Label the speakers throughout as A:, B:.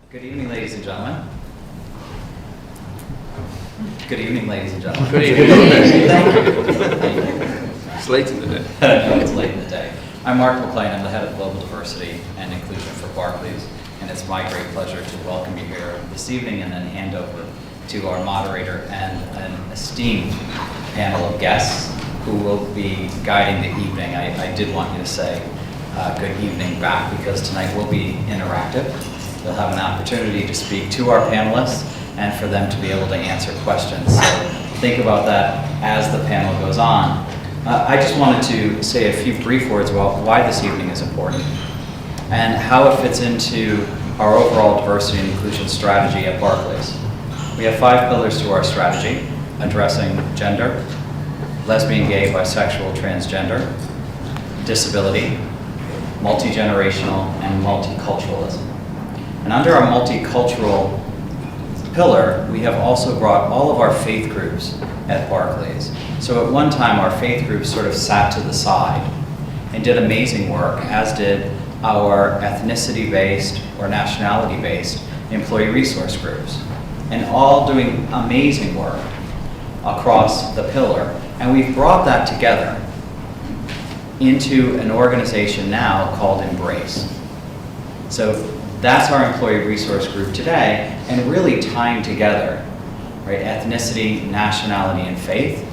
A: Good evening, ladies and gentlemen. Good evening, ladies and gentlemen.
B: Good evening. It's late in the day.
A: No, it's late in the day. I'm Mark McLean. I'm the head of Global Diversity and Inclusion for Barclays, and it's my great pleasure to welcome you here this evening and then hand over to our moderator and an esteemed panel of guests who will be guiding the evening. I did want you to say good evening back because tonight will be interactive. You'll have an opportunity to speak to our panelists and for them to be able to answer questions. So think about that as the panel goes on. I just wanted to say a few brief words about why this evening is important and how it fits into our overall diversity and inclusion strategy at Barclays. We have 5 pillars to our strategy: addressing gender, lesbian, gay, bisexual, transgender, disability, multi-generational, and multiculturalism. And under our multicultural pillar, we have also brought all of our faith groups at Barclays. So at one time, our faith groups sort of sat to the side and did amazing work, as did our ethnicity-based or nationality-based employee resource groups, and all doing amazing work across the pillar. And we've brought that together into an organization now called Embrace. So that's our employee resource group today, and really tying together, right, ethnicity, nationality, and faith,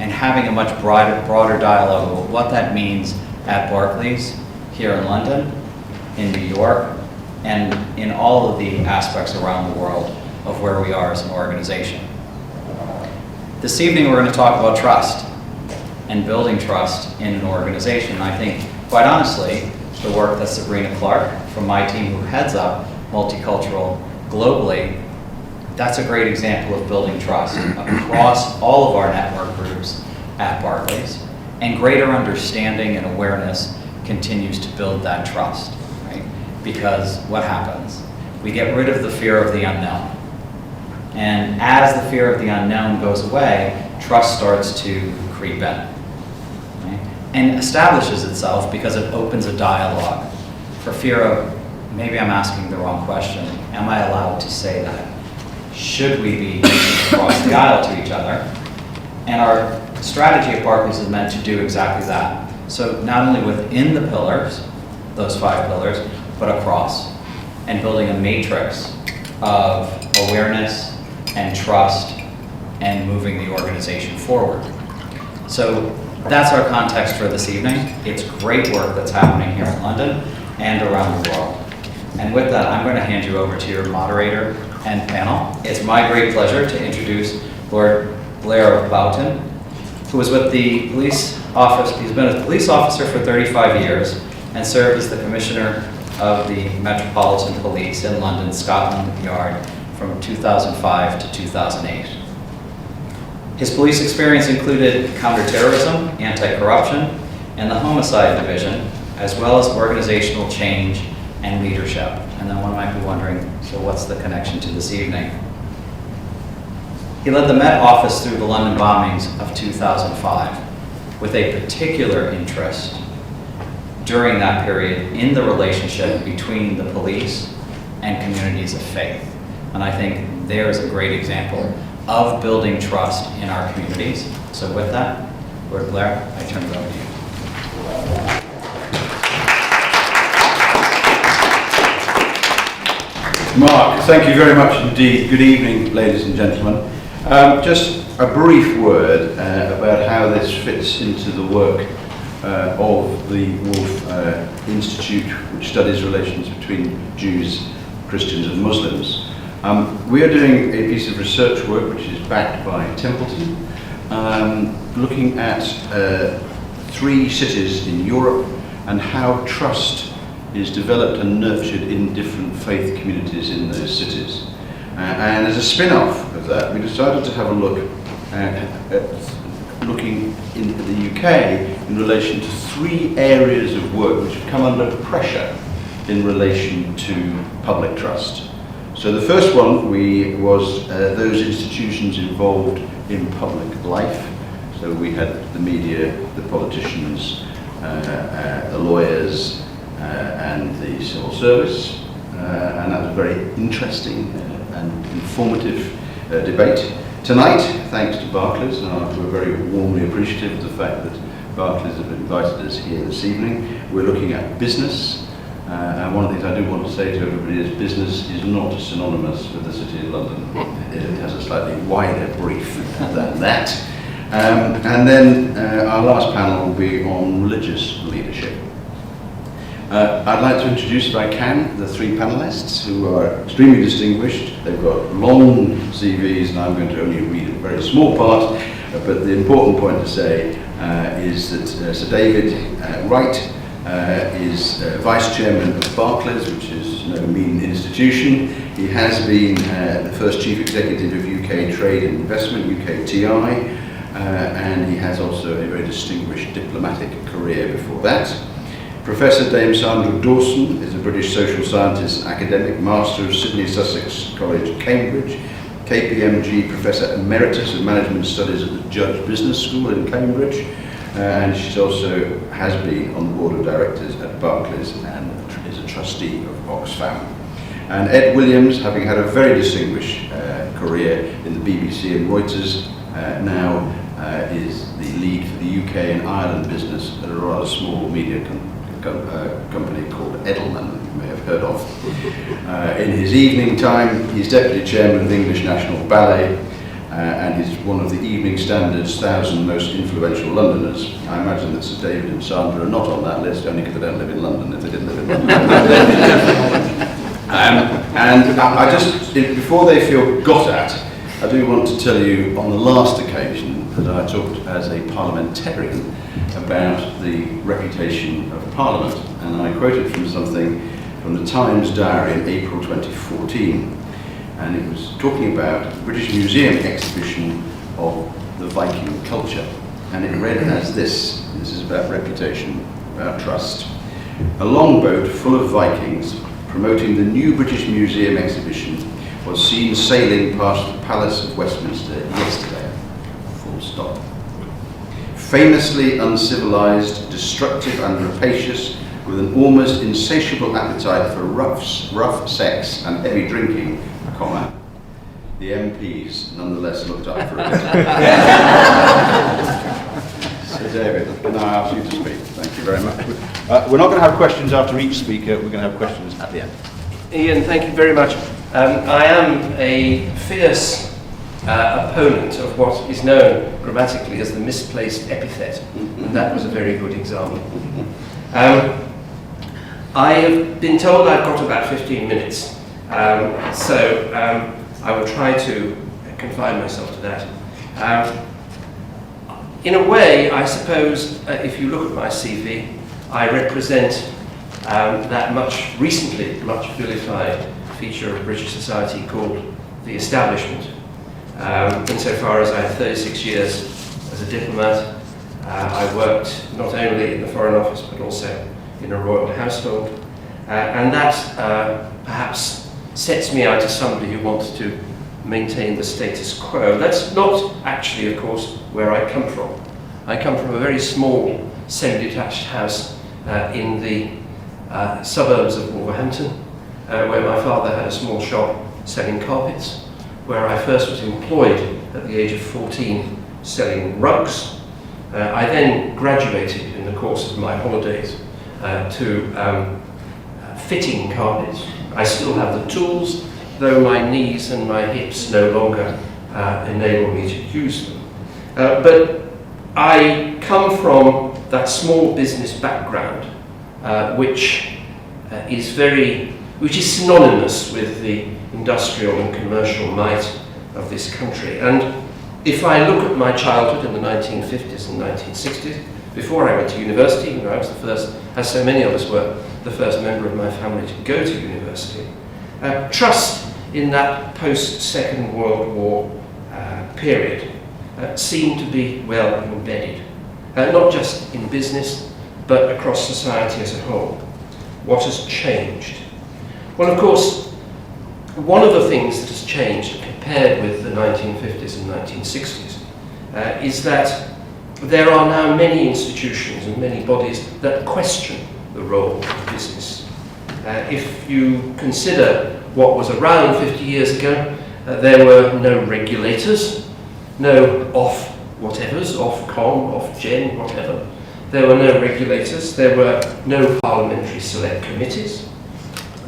A: and having a much broader dialogue about what that means at Barclays, here in London, in New York, and in all of the aspects around the world of where we are as an organization. This evening we're going to talk about trust and building trust in an organization. I think, quite honestly, the work that Sabrina Clark from my team, who heads up multicultural globally, that's a great example of building trust across all of our network groups at Barclays. And greater understanding and awareness continues to build that trust, right? Because what happens? We get rid of the fear of the unknown. And as the fear of the unknown goes away, trust starts to creep in, right? And establishes itself because it opens a dialogue. For fear of, maybe I'm asking the wrong question, am I allowed to say that? Should we be across the aisle to each other? And our strategy at Barclays is meant to do exactly that. So not only within the pillars, those 5 pillars, but across, and building a matrix of awareness and trust and moving the organization forward. So that's our context for this evening. It's great work that's happening here in London and around the world. And with that, I'm going to hand you over to your moderator and panel. It's my great pleasure to introduce Lord Blair of Boughton, who was with the police office. He's been a police officer for 35 years and served as the Commissioner of the Metropolitan Police in London, Scotland Yard from 2005 to 2008. His police experience included counterterrorism, anti-corruption, and the homicide division, as well as organizational change and leadership. And then one might be wondering, so what's the connection to this evening? He led the Met Office through the London bombings of 2005, with a particular interest during that period in the relationship between the police and communities of faith. And I think there's a great example of building trust in our communities. So with that, Lord Blair, I turn it over to you.
C: Mark, thank you very much indeed. Good evening, ladies and gentlemen. Just a brief word about how this fits into the work of the Woolf Institute, which studies relations between Jews, Christians and Muslims. We are doing a piece of research work which is backed by Templeton, looking at 3 cities in Europe and how trust is developed and nurtured in different faith communities in those cities. And as a spin-off of that, we decided to have a look at looking in the UK in relation to 3 areas of work which have come under pressure in relation to public trust. So the first one was those institutions involved in public life. So we had the media, the politicians, the lawyers, and the civil service. and that was a very interesting and informative debate. Tonight, thanks to Barclays, and we're very warmly appreciative of the fact that Barclays have invited us here this evening. We're looking at business, and one of the things I do want to say to everybody is business is not synonymous with the City of London. It has a slightly wider brief than that. And then our last panel will be on religious leadership. I'd like to introduce, if I can, the three panellists who are extremely distinguished. They've got long CVs, and I'm going to only read a very small part, but the important point to say is that Sir David Wright is Vice Chairman of Barclays, which is no mean institution. He has been the first Chief Executive of UK Trade and Investment, UKTI, and he has also a very distinguished diplomatic career before that. Professor Dame Sandra Dawson is a British social scientist academic, Master of Sydney Sussex College, Cambridge, KPMG Professor Emeritus of Management Studies at the Judge Business School in Cambridge, and she also has been on the Board of Directors at Barclays and is a trustee of Oxfam. And Ed Williams, having had a very distinguished career in the BBC and Reuters, now is the lead for the UK and Ireland business at a rather small media company called Edelman, you may have heard of. In his evening time, he's Deputy Chairman of the English National Ballet, and he's one of the Evening Standard's 1,000 most influential Londoners. I imagine that Sir David and Sandra are not on that list, only because they don't live in London. If they didn't live in London, and I just, before they feel got at, I do want to tell you on the last occasion that I talked as a parliamentarian about the reputation of Parliament, and I quoted from something from the Times Diary in April 2014, and it was talking about the British Museum exhibition of the Viking culture, and it read as this is about reputation, about trust. A longboat full of Vikings promoting the new British Museum exhibition was seen sailing past the Palace of Westminster yesterday. Full stop. Famously uncivilized, destructive and rapacious, with an almost insatiable appetite for rough sex and heavy drinking, comma, the MPs nonetheless looked up for a bit. So David, can I ask you to speak? Thank you very much. We're not going to have questions after each speaker, we're going to have questions at the end.
B: Ian, thank you very much. I am a fierce opponent of what is known grammatically as the misplaced epithet, and that was a very good example. I have been told I've got about 15 minutes, so I will try to confine myself to that. In a way, I suppose, if you look at my CV, I represent that recently much vilified feature of British society called the establishment. Insofar as I had 36 years as a diplomat, I worked not only in the Foreign Office but also in a royal household, and that perhaps sets me out as somebody who wants to maintain the status quo. That's not actually, of course, where I come from. I come from a very small semi-detached house in the suburbs of Wolverhampton, where my father had a small shop selling carpets, where I first was employed at the age of 14 selling rugs. I then graduated in the course of my holidays to fitting carpets. I still have the tools, though my knees and my hips no longer enable me to use them. But I come from that small business background, which is synonymous with the industrial and commercial might of this country. And if I look at my childhood in the 1950s and 1960s, before I went to university, I was the first, as so many of us were, the first member of my family to go to university, trust in that post-Second World War period seemed to be well embedded, not just in business, but across society as a whole. What has changed? Well, of course, one of the things that has changed compared with the 1950s and 1960s is that there are now many institutions and many bodies that question the role of business. If you consider what was around 50 years ago, there were no regulators, no off-whatevers, off-com, off-gen, whatever. There were no regulators, there were no parliamentary select committees,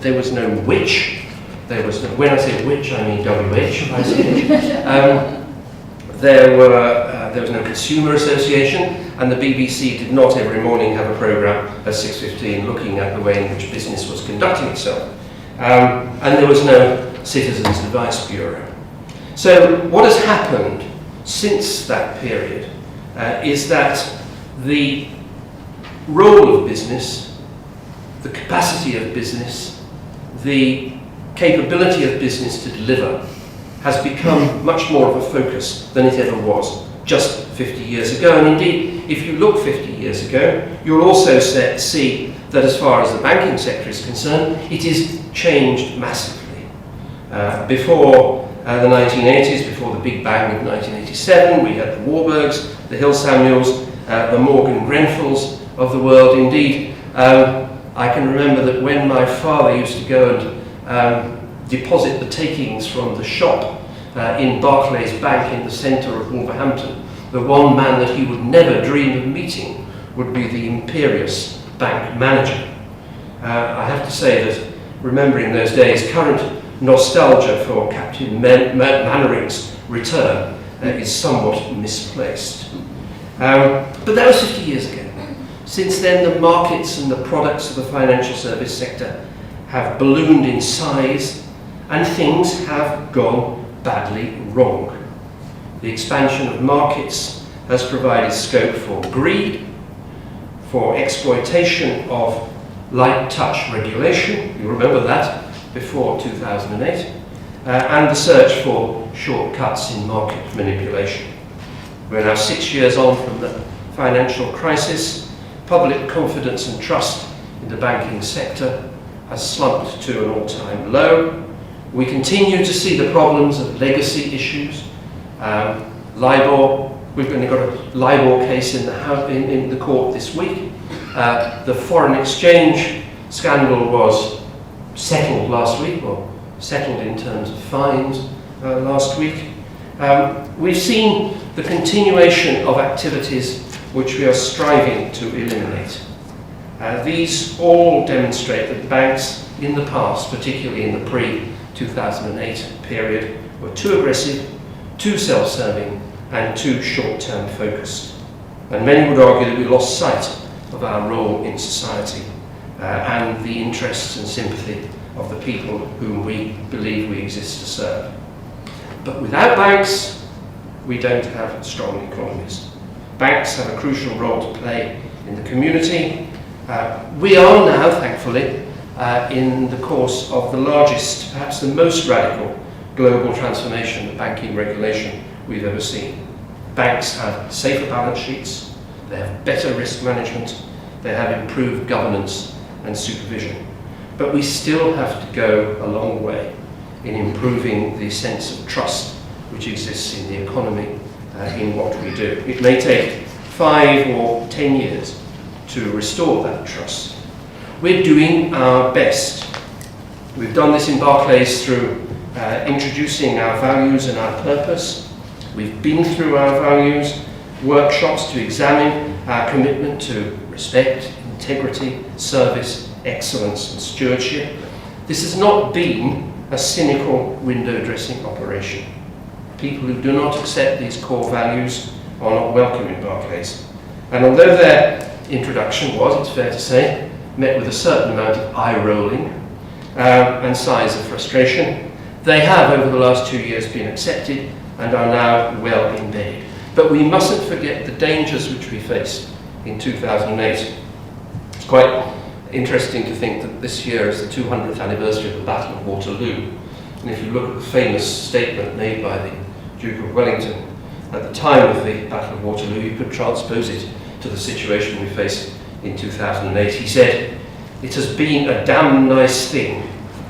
B: there was no which, there was no, when I say which I mean WH, I say. There was no consumer association, and the BBC did not every morning have a programme at 6:15 looking at the way in which business was conducting itself. And there was no Citizens Advice Bureau. So what has happened since that period is that the role of business, the capacity of business, the capability of business to deliver has become much more of a focus than it ever was just 50 years ago. And indeed, if you look 50 years ago, you'll also see that as far as the banking sector is concerned, it has changed massively. Before the 1980s, before the Big Bang of 1987, we had the Warburgs, the Hill Samuels, the Morgan Grenfells of the world. Indeed, I can remember that when my father used to go and deposit the takings from the shop in Barclays Bank in the centre of Wolverhampton, the one man that he would never dream of meeting would be the imperious bank manager. I have to say that, remembering those days, current nostalgia for Captain Mannering's return is somewhat misplaced. But that was 50 years ago. Since then, the markets and the products of the financial service sector have ballooned in size, and things have gone badly wrong. The expansion of markets has provided scope for greed, for exploitation of light touch regulation, you remember that, before 2008, and the search for shortcuts in market manipulation. We're now 6 years on from the financial crisis. Public confidence and trust in the banking sector has slumped to an all-time low. We continue to see the problems of legacy issues. LIBOR, we've only got a LIBOR case in the court this week. The foreign exchange scandal was settled last week, or settled in terms of fines last week. We've seen the continuation of activities which we are striving to eliminate. These all demonstrate that banks in the past, particularly in the pre-2008 period, were too aggressive, too self-serving, and too short-term focused. And many would argue that we lost sight of our role in society and the interests and sympathy of the people whom we believe we exist to serve. But without banks, we don't have strong economies. Banks have a crucial role to play in the community. We are now, thankfully, in the course of the largest, perhaps the most radical global transformation of banking regulation we've ever seen. Banks have safer balance sheets, they have better risk management, they have improved governance and supervision. But we still have to go a long way in improving the sense of trust which exists in the economy, in what we do. It may take 5 or 10 years to restore that trust. We're doing our best. We've done this in Barclays through introducing our values and our purpose. We've been through our values, workshops to examine our commitment to respect, integrity, service, excellence and stewardship. This has not been a cynical window dressing operation. People who do not accept these core values are not welcome in Barclays. And although their introduction was, it's fair to say, met with a certain amount of eye-rolling and sighs of frustration, they have over the last 2 years been accepted and are now well embedded. But we mustn't forget the dangers which we faced in 2008. It's quite interesting to think that this year is the 200th anniversary of the Battle of Waterloo. And if you look at the famous statement made by the Duke of Wellington at the time of the Battle of Waterloo, you could transpose it to the situation we faced in 2008. He said, "It has been a damn nice thing,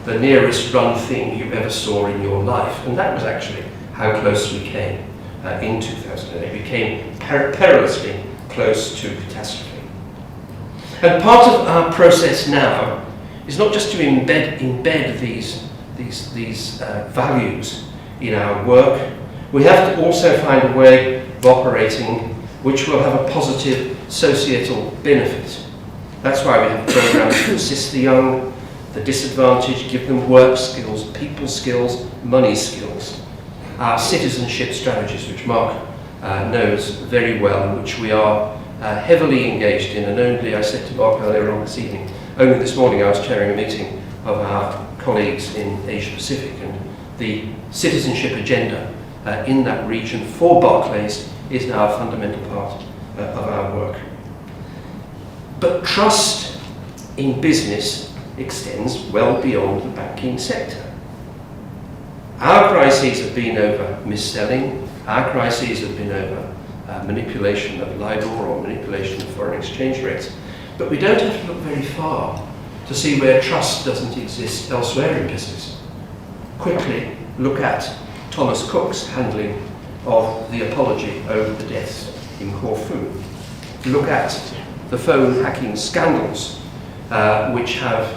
B: the nearest run thing you ever saw in your life." And that was actually how close we came in 2008. We came perilously close to catastrophe. And part of our process now is not just to embed these values in our work. We have to also find a way of operating which will have a positive societal benefit. That's why we have programs to assist the young, the disadvantaged, give them work skills, people skills, money skills. Our citizenship strategies, which Mark knows very well, and which we are heavily engaged in. And only, I said to Mark earlier on this evening, only this morning I was chairing a meeting of our colleagues in Asia Pacific, and the citizenship agenda in that region for Barclays is now a fundamental part of our work. But trust in business extends well beyond the banking sector. Our crises have been over mis-selling, our crises have been over manipulation of LIBOR or manipulation of foreign exchange rates. But we don't have to look very far to see where trust doesn't exist elsewhere in business. Quickly look at Thomas Cook's handling of the apology over the deaths in Corfu. Look at the phone hacking scandals which have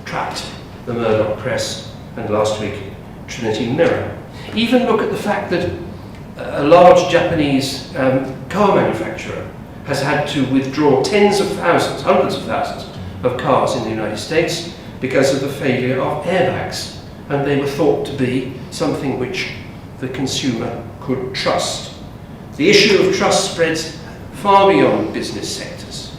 B: trapped the Murdoch press, and last week Trinity Mirror. Even look at the fact that a large Japanese car manufacturer has had to withdraw tens of thousands, hundreds of thousands of cars in the United States because of the failure of airbags, and they were thought to be something which the consumer could trust. The issue of trust spreads far beyond business sectors.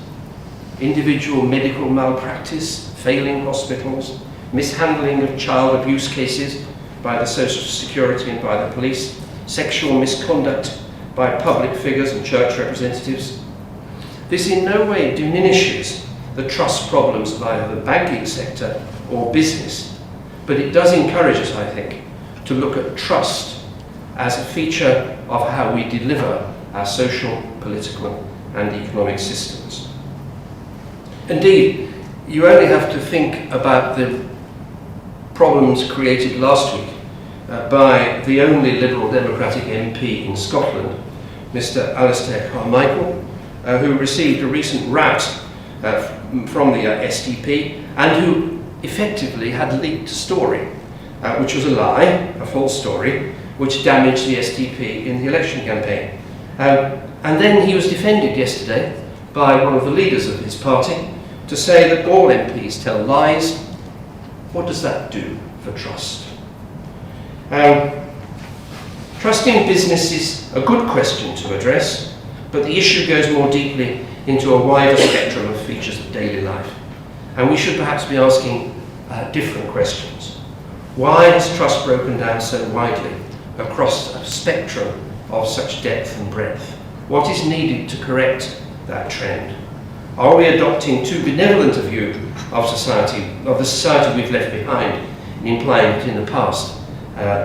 B: Individual medical malpractice, failing hospitals, mishandling of child abuse cases by the Social Security and by the police, sexual misconduct by public figures and church representatives. This in no way diminishes the trust problems of either the banking sector or business, but it does encourage us, I think, to look at trust as a feature of how we deliver our social, political and economic systems. Indeed, you only have to think about the problems created last week by the only Liberal Democratic MP in Scotland, Mr. Alistair Carmichael, who received a recent rout from the SDP and who effectively had leaked a story, which was a lie, a false story, which damaged the SDP in the election campaign. And then he was defended yesterday by one of the leaders of his party to say that all MPs tell lies. What does that do for trust? Trust in business is a good question to address, but the issue goes more deeply into a wider spectrum of features of daily life. And we should perhaps be asking different questions. Why has trust broken down so widely across a spectrum of such depth and breadth? What is needed to correct that trend? Are we adopting too benevolent a view of society, of the society we've left behind, and implying that in the past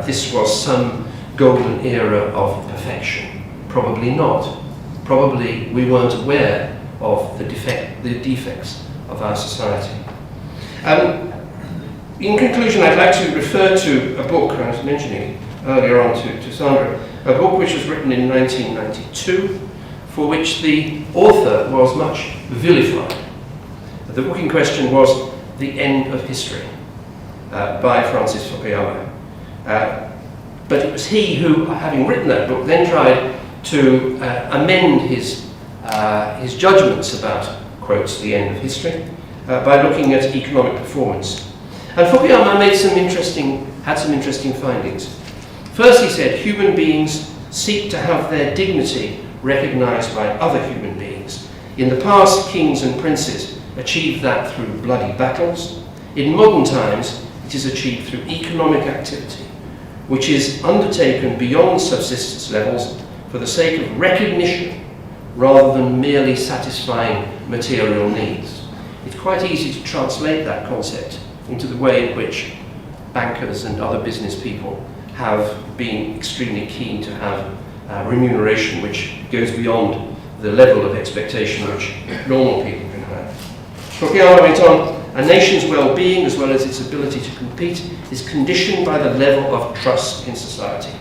B: this was some golden era of perfection? Probably not. Probably we weren't aware of the defects of our society. In conclusion, I'd like to refer to a book I was mentioning earlier on to Sandra, a book which was written in 1992, for which the author was much vilified. The book in question was The End of History by Francis Fukuyama. But it was he who, having written that book, then tried to amend his judgments about, quotes, the end of history, by looking at economic performance. And Fukuyama had some interesting findings. First, he said, human beings seek to have their dignity recognized by other human beings. In the past, kings and princes achieved that through bloody battles. In modern times, it is achieved through economic activity, which is undertaken beyond subsistence levels for the sake of recognition rather than merely satisfying material needs. It's quite easy to translate that concept into the way in which bankers and other business people have been extremely keen to have remuneration which goes beyond the level of expectation which normal people can have. Fukuyama went on, a nation's well-being as well as its ability to compete is conditioned by the level of trust in society.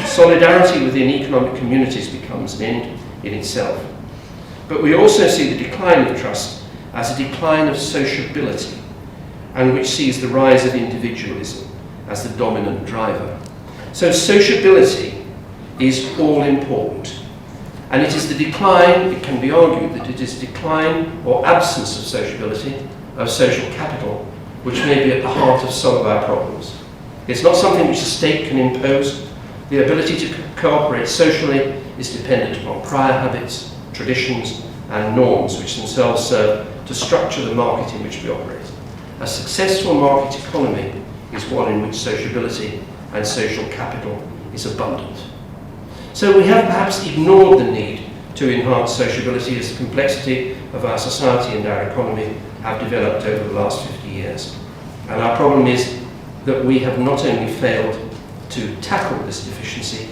B: Solidarity within economic communities becomes an end in itself. But we also see the decline of trust as a decline of sociability. and which sees the rise of individualism as the dominant driver. So sociability is all important. And it is the decline, it can be argued that it is decline or absence of sociability, of social capital, which may be at the heart of some of our problems. It's not something which the state can impose. The ability to cooperate socially is dependent upon prior habits, traditions, and norms which themselves serve to structure the market in which we operate. A successful market economy is one in which sociability and social capital is abundant. So we have perhaps ignored the need to enhance sociability as the complexity of our society and our economy have developed over the last 50 years. And our problem is that we have not only failed to tackle this deficiency,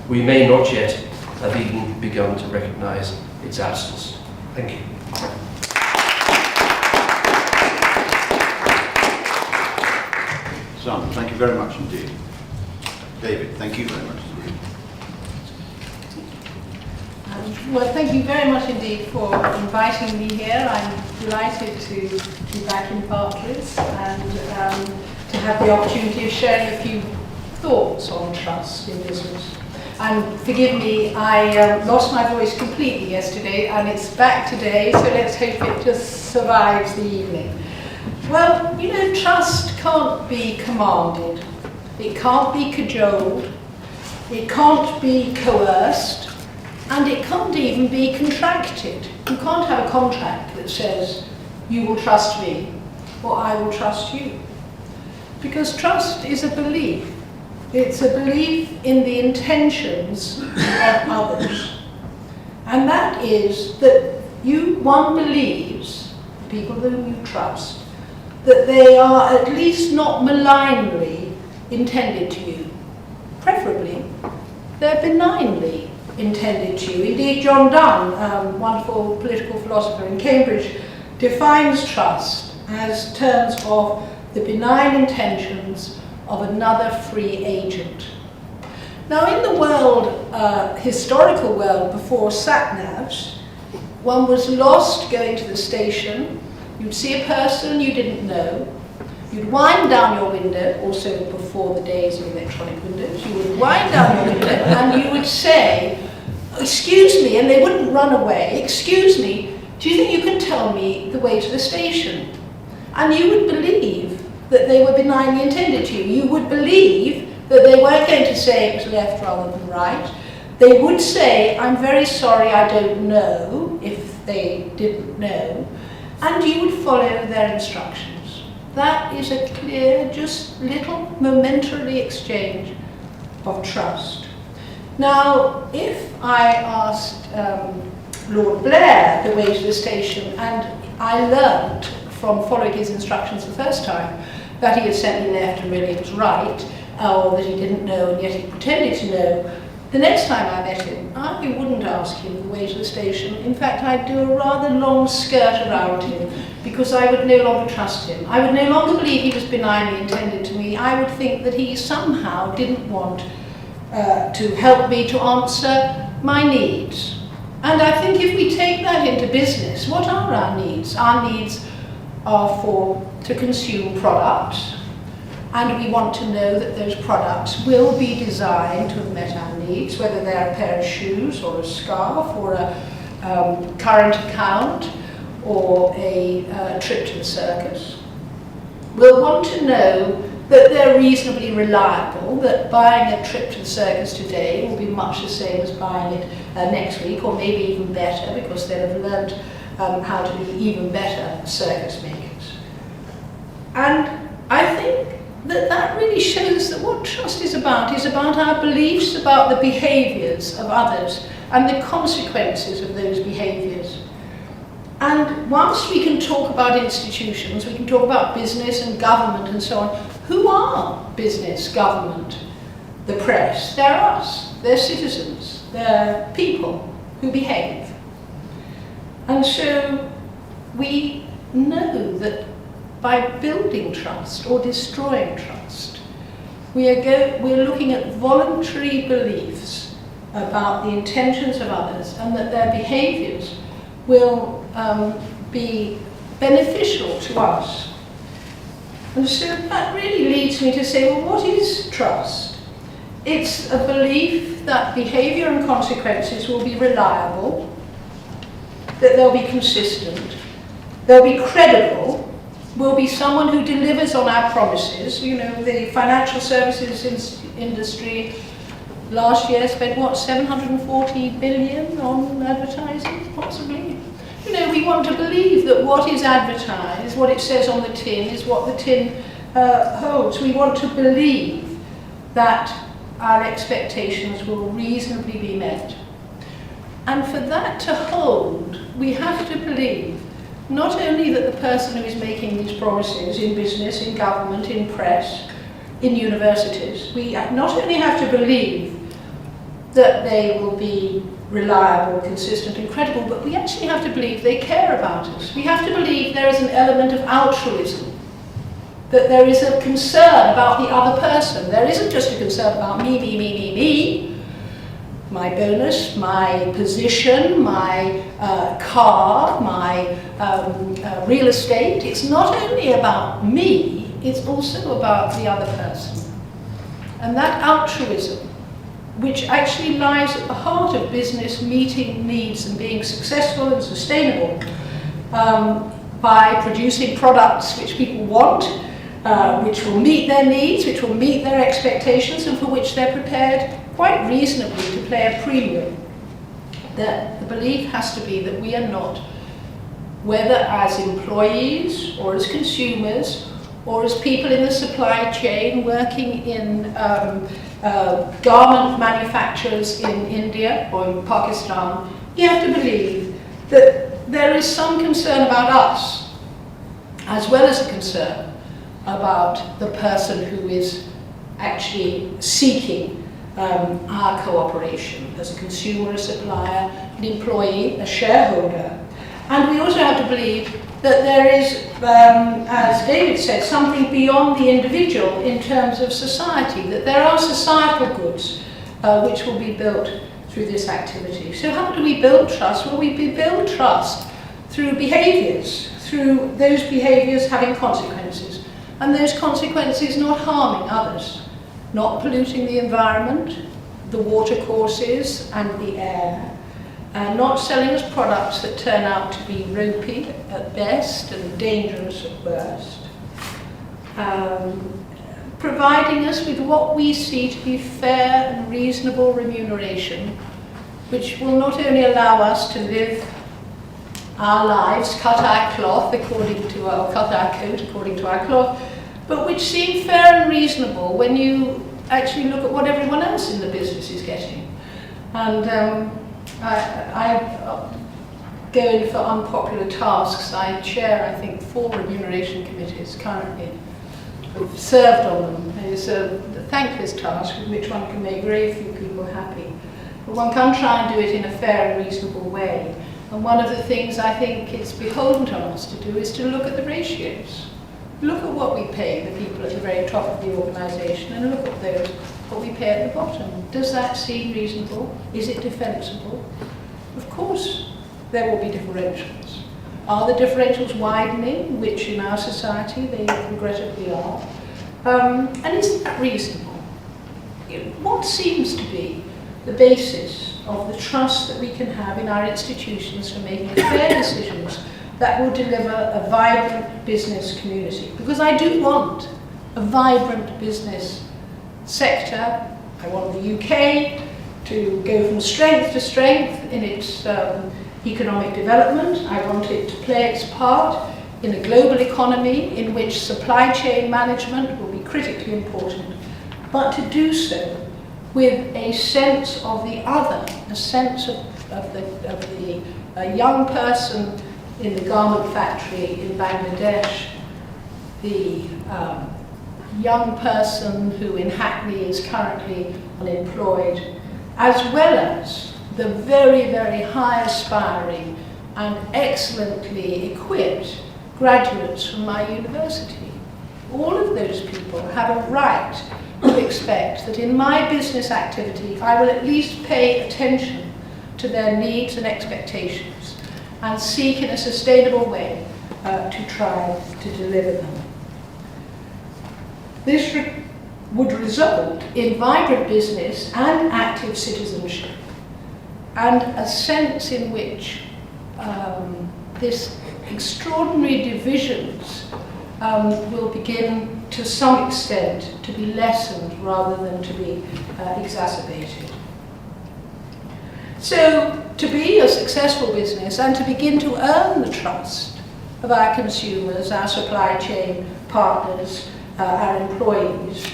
B: we may not yet have even begun to recognise its absence. Thank you.
C: Simon, thank you very much indeed. David, thank you very much indeed.
D: Well, thank you very much indeed for inviting me here. I'm delighted to be back in Barclays and to have the opportunity of sharing a few thoughts on trust in business. And forgive me, I lost my voice completely yesterday and it's back today, so let's hope it just survives the evening. Well, you know, trust can't be commanded, it can't be cajoled, it can't be coerced, and it can't even be contracted. You can't have a contract that says, you will trust me, or I will trust you. Because trust is a belief. It's a belief in the intentions of others. And that is that one believes, people whom you trust, that they are at least not malignly intended to you. Preferably, they're benignly intended to you. Indeed, John Donne, wonderful political philosopher in Cambridge, defines trust as terms of the benign intentions of another free agent. Now, in the world, historical world before sat-navs, one was lost going to the station. You'd see a person you didn't know. You'd wind down your window, also before the days of electronic windows, you would wind down your window and you would say, excuse me, and they wouldn't run away, excuse me, do you think you can tell me the way to the station? And you would believe that they were benignly intended to you. You would believe that they weren't going to say it was left rather than right. They would say, I'm very sorry, I don't know, if they didn't know, and you would follow their instructions. That is a clear, just little momentary exchange of trust. Now, if I asked Lord Blair the way to the station, and I learned from following his instructions the first time that he had sent me left and really it was right, or that he didn't know and yet he pretended to know, the next time I met him, I wouldn't ask him the way to the station. In fact, I'd do a rather long skirt around him because I would no longer trust him. I would no longer believe he was benignly intended to me. I would think that he somehow didn't want to help me to answer my needs. And I think if we take that into business, what are our needs? Our needs are to consume products, and we want to know that those products will be designed to have met our needs, whether they're a pair of shoes or a scarf or a current account or a trip to the circus. We'll want to know that they're reasonably reliable, that buying a trip to the circus today will be much the same as buying it next week, or maybe even better, because they'll have learned how to be even better circus makers. And I think that really shows that what trust is about our beliefs about the behaviours of others and the consequences of those behaviours. And whilst we can talk about institutions, we can talk about business and government and so on, who are business, government, the press? They're us, they're citizens, they're people who behave. And so we know that by building trust or destroying trust, we're looking at voluntary beliefs about the intentions of others and that their behaviours will be beneficial to us. And so that really leads me to say, well, what is trust? It's a belief that behaviour and consequences will be reliable, that they'll be consistent, they'll be credible, will be someone who delivers on our promises. You know, the financial services industry last year spent, what, 740 billion on advertising, possibly? You know, we want to believe that what is advertised, what it says on the tin, is what the tin holds. We want to believe that our expectations will reasonably be met. And for that to hold, we have to believe not only that the person who is making these promises in business, in government, in press, in universities, we not only have to believe that they will be reliable, consistent and credible, but we actually have to believe they care about us. We have to believe there is an element of altruism, that there is a concern about the other person. There isn't just a concern about me, my bonus, my position, my car, my real estate. It's not only about me, it's also about the other person. And that altruism, which actually lies at the heart of business meeting needs and being successful and sustainable by producing products which people want, which will meet their needs, which will meet their expectations, and for which they're prepared quite reasonably to pay a premium. That the belief has to be that we are not, whether as employees or as consumers or as people in the supply chain working in garment manufacturers in India or in Pakistan, you have to believe that there is some concern about us, as well as a concern about the person who is actually seeking our cooperation as a consumer, a supplier, an employee, a shareholder. And we also have to believe that there is, as David said, something beyond the individual in terms of society, that there are societal goods which will be built through this activity. So how do we build trust? Well, we build trust through behaviours, through those behaviours having consequences, and those consequences not harming others, not polluting the environment, the water courses and the air, and not selling us products that turn out to be ropey at best and dangerous at worst. Providing us with what we see to be fair and reasonable remuneration, which will not only allow us to live our lives, cut our cloth according to our, cut our coat according to our cloth, but which seem fair and reasonable when you actually look at what everyone else in the business is getting. And I go in for unpopular tasks. I chair, I think, 4 remuneration committees currently. We've served on them. It's a thankless task with which one can make very few people happy. But one can try and do it in a fair and reasonable way. And one of the things I think it's beholden on us to do is to look at the ratios. Look at what we pay the people at the very top of the organisation and look at those, what we pay at the bottom. Does that seem reasonable? Is it defensible? Of course there will be differentials. Are the differentials widening, which in our society they regrettably are? And is that reasonable? What seems to be the basis of the trust that we can have in our institutions for making fair decisions that will deliver a vibrant business community? Because I do want a vibrant business sector. I want the UK to go from strength to strength in its economic development. I want it to play its part in a global economy in which supply chain management will be critically important, but to do so with a sense of the other, a sense of the young person in the garment factory in Bangladesh, the young person who in Hackney is currently unemployed, as well as the very, very high aspiring and excellently equipped graduates from my university. All of those people have a right to expect that in my business activity I will at least pay attention to their needs and expectations and seek in a sustainable way to try to deliver them. This would result in vibrant business and active citizenship, and a sense in which this extraordinary divisions will begin to some extent to be lessened rather than to be exacerbated. So, to be a successful business and to begin to earn the trust of our consumers, our supply chain partners, our employees,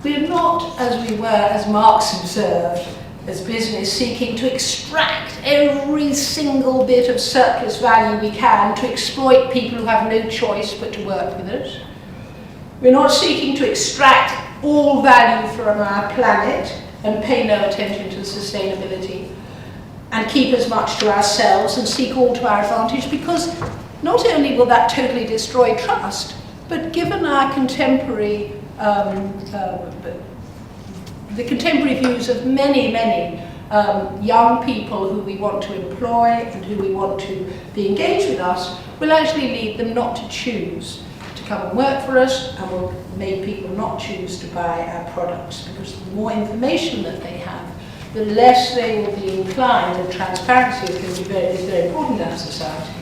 D: we're not, as we were, as Marx observed, as business seeking to extract every single bit of surplus value we can to exploit people who have no choice but to work with us. We're not seeking to extract all value from our planet and pay no attention to sustainability and keep as much to ourselves and seek all to our advantage, because not only will that totally destroy trust, but given our contemporary the contemporary views of many young people who we want to employ and who we want to be engaged with us, will actually lead them not to choose to come and work for us, and will make people not choose to buy our products, because the more information that they have, the less they will be inclined, and transparency is very important in our society.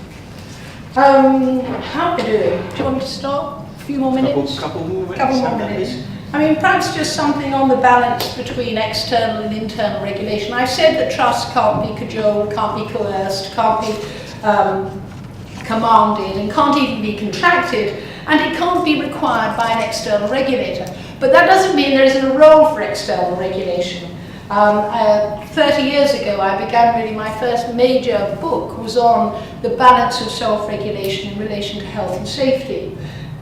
D: How are we doing? Do you want me to start? A few more minutes?
E: Couple more minutes.
D: Couple more minutes. I mean, perhaps just something on the balance between external and internal regulation. I've said that trust can't be cajoled, can't be coerced, can't be commanded, and can't even be contracted, and it can't be required by an external regulator. But that doesn't mean there isn't a role for external regulation. 30 years ago, I began really my first major book was on the balance of self-regulation in relation to health and safety.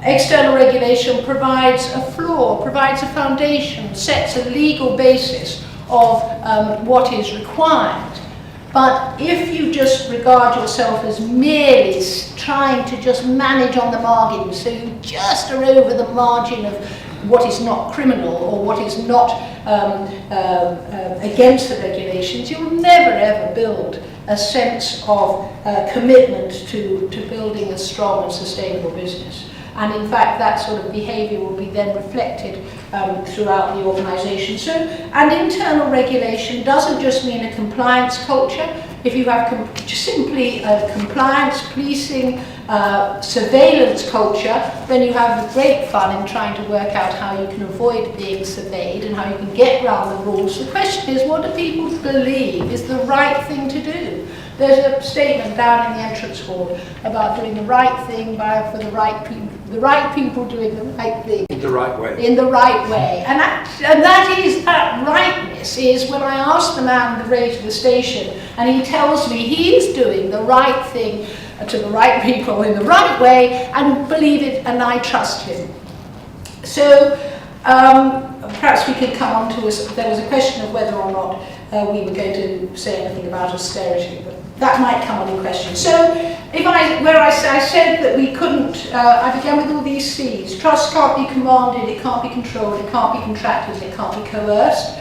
D: External regulation provides a floor, provides a foundation, sets a legal basis of what is required. But if you just regard yourself as merely trying to just manage on the margin, so you just are over the margin of what is not criminal or what is not against the regulations, you'll never ever build a sense of commitment to building a strong and sustainable business. And in fact, that sort of behaviour will be then reflected throughout the organisation. So, and internal regulation doesn't just mean a compliance culture. If you have simply a compliance, policing, surveillance culture, then you have great fun in trying to work out how you can avoid being surveyed and how you can get around the rules. The question is, what do people believe is the right thing to do? There's a statement down in the entrance hall about doing the right thing for the right people doing the right thing.
E: In the right way.
D: In the right way. And that rightness is when I ask the man the way to the station and he tells me he's doing the right thing to the right people in the right way, and believe it, and I trust him. So perhaps we could come on to there was a question of whether or not we were going to say anything about austerity, but that might come on in question. So I said that we couldn't, I began with all these C's. Trust can't be commanded, it can't be controlled, it can't be contracted, it can't be coerced.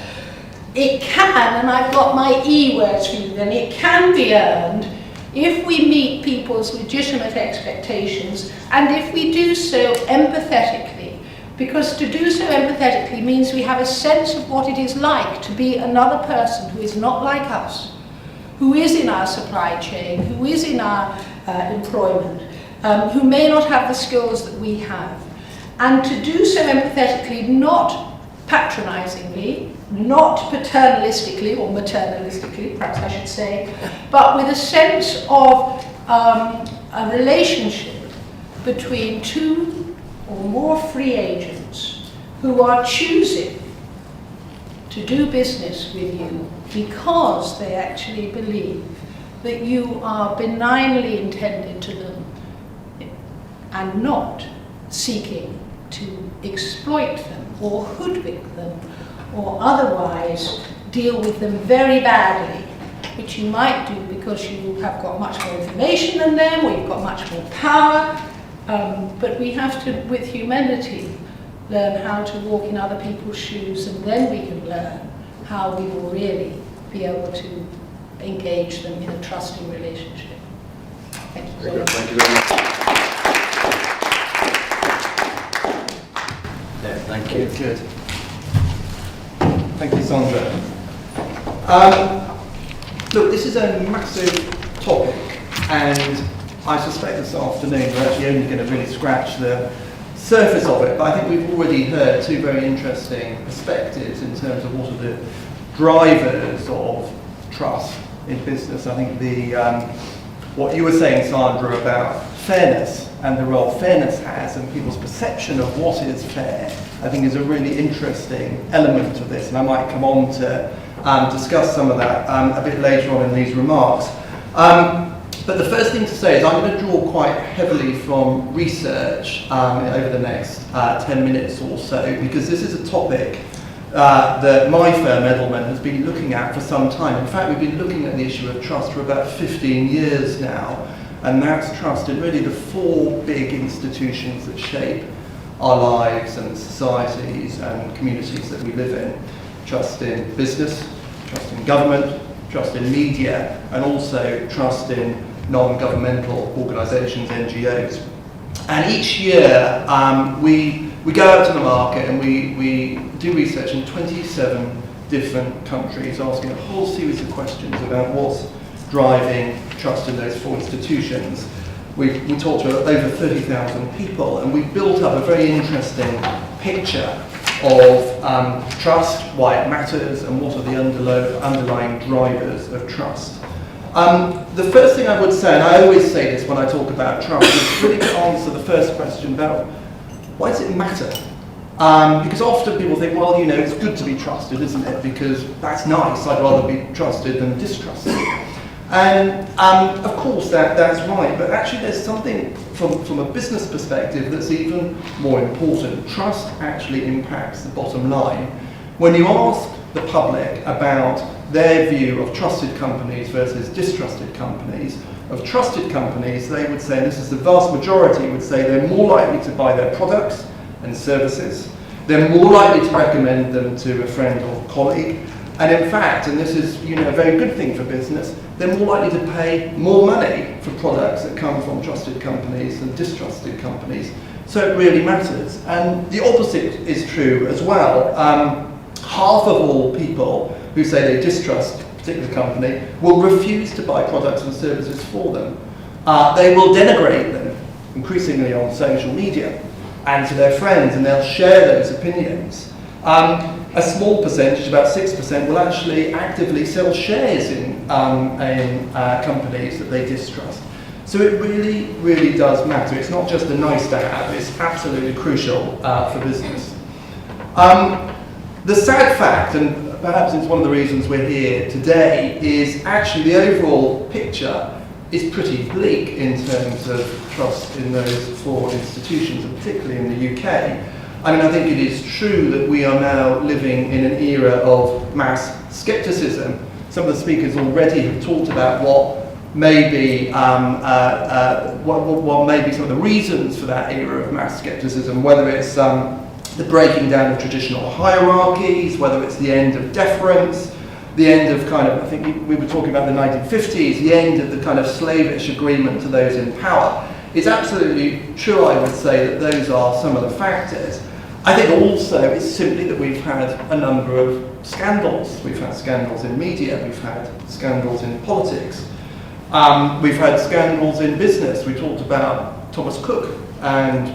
D: It can, and I've got my E words for you then, it can be earned if we meet people's legitimate expectations, and if we do so empathetically. Because to do so empathetically means we have a sense of what it is like to be another person who is not like us, who is in our supply chain, who is in our employment, who may not have the skills that we have. And to do so empathetically, not patronisingly, not paternalistically or maternalistically, perhaps I should say, but with a sense of a relationship between two or more free agents who are choosing to do business with you because they actually believe that you are benignly intended to them and not seeking to exploit them or hoodwink them or otherwise deal with them very badly, which you might do because you have got much more information than them or you've got much more power. But we have to, with humanity, learn how to walk in other people's shoes, and then we can learn how we will really be able to engage them in a trusting relationship. Thank you very much.
E: Thank you very much. Yeah, thank you.
F: Good. Thank you, Sandra. Look, this is a massive topic, and I suspect this afternoon we're actually only going to really scratch the surface of it, but I think we've already heard two very interesting perspectives in terms of what are the drivers of trust in business. I think what you were saying, Sandra, about fairness and the role fairness has and people's perception of what is fair, I think is a really interesting element of this, and I might come on to discuss some of that a bit later on in these remarks. But the first thing to say is I'm going to draw quite heavily from research over the next 10 minutes or so, because this is a topic that my firm, Edelman, has been looking at for some time. In fact, we've been looking at the issue of trust for about 15 years now, and that's trust in really the four big institutions that shape our lives and societies and communities that we live in. Trust in business, trust in government, trust in media, and also trust in non-governmental organisations, NGOs. And each year we go out to the market and we do research in 27 different countries, asking a whole series of questions about what's driving trust in those four institutions. We talked to over 30,000 people, and we've built up a very interesting picture of trust, why it matters, and what are the underlying drivers of trust. The first thing I would say, and I always say this when I talk about trust, is really to answer the first question about why does it matter? Because often people think, well, you know, it's good to be trusted, isn't it? Because that's nice, I'd rather be trusted than distrusted. And of course that's right, but actually there's something from a business perspective that's even more important. Trust actually impacts the bottom line. When you ask the public about their view of trusted companies versus distrusted companies, of trusted companies, they would say, and this is the vast majority, would say they're more likely to buy their products and services, they're more likely to recommend them to a friend or colleague, and in fact, and this is a very good thing for business, they're more likely to pay more money for products that come from trusted companies than distrusted companies. So it really matters. And the opposite is true as well. Half of all people who say they distrust a particular company will refuse to buy products and services for them. They will denigrate them increasingly on social media and to their friends, and they'll share those opinions. A small percentage, about 6%, will actually actively sell shares in companies that they distrust. So it really, really does matter. It's not just a nice to have, it's absolutely crucial for business. The sad fact, and perhaps it's one of the reasons we're here today, is actually the overall picture is pretty bleak in terms of trust in those four institutions, and particularly in the UK. I mean, I think it is true that we are now living in an era of mass scepticism. Some of the speakers already have talked about what may be what may be some of the reasons for that era of mass scepticism, whether it's the breaking down of traditional hierarchies, whether it's the end of deference, the end of I think we were talking about the 1950s, the end of the kind of slavish agreement to those in power. It's absolutely true, I would say, that those are some of the factors. I think also it's simply that we've had a number of scandals. We've had scandals in media, we've had scandals in politics, we've had scandals in business. We talked about Thomas Cook and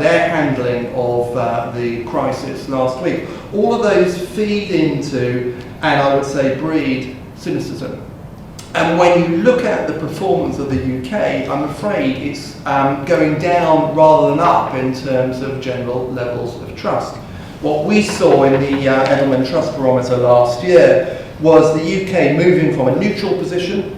F: their handling of the crisis last week. All of those feed into, and I would say breed, cynicism. And when you look at the performance of the UK, I'm afraid it's going down rather than up in terms of general levels of trust. What we saw in the Edelman Trust Barometer last year was the UK moving from a neutral position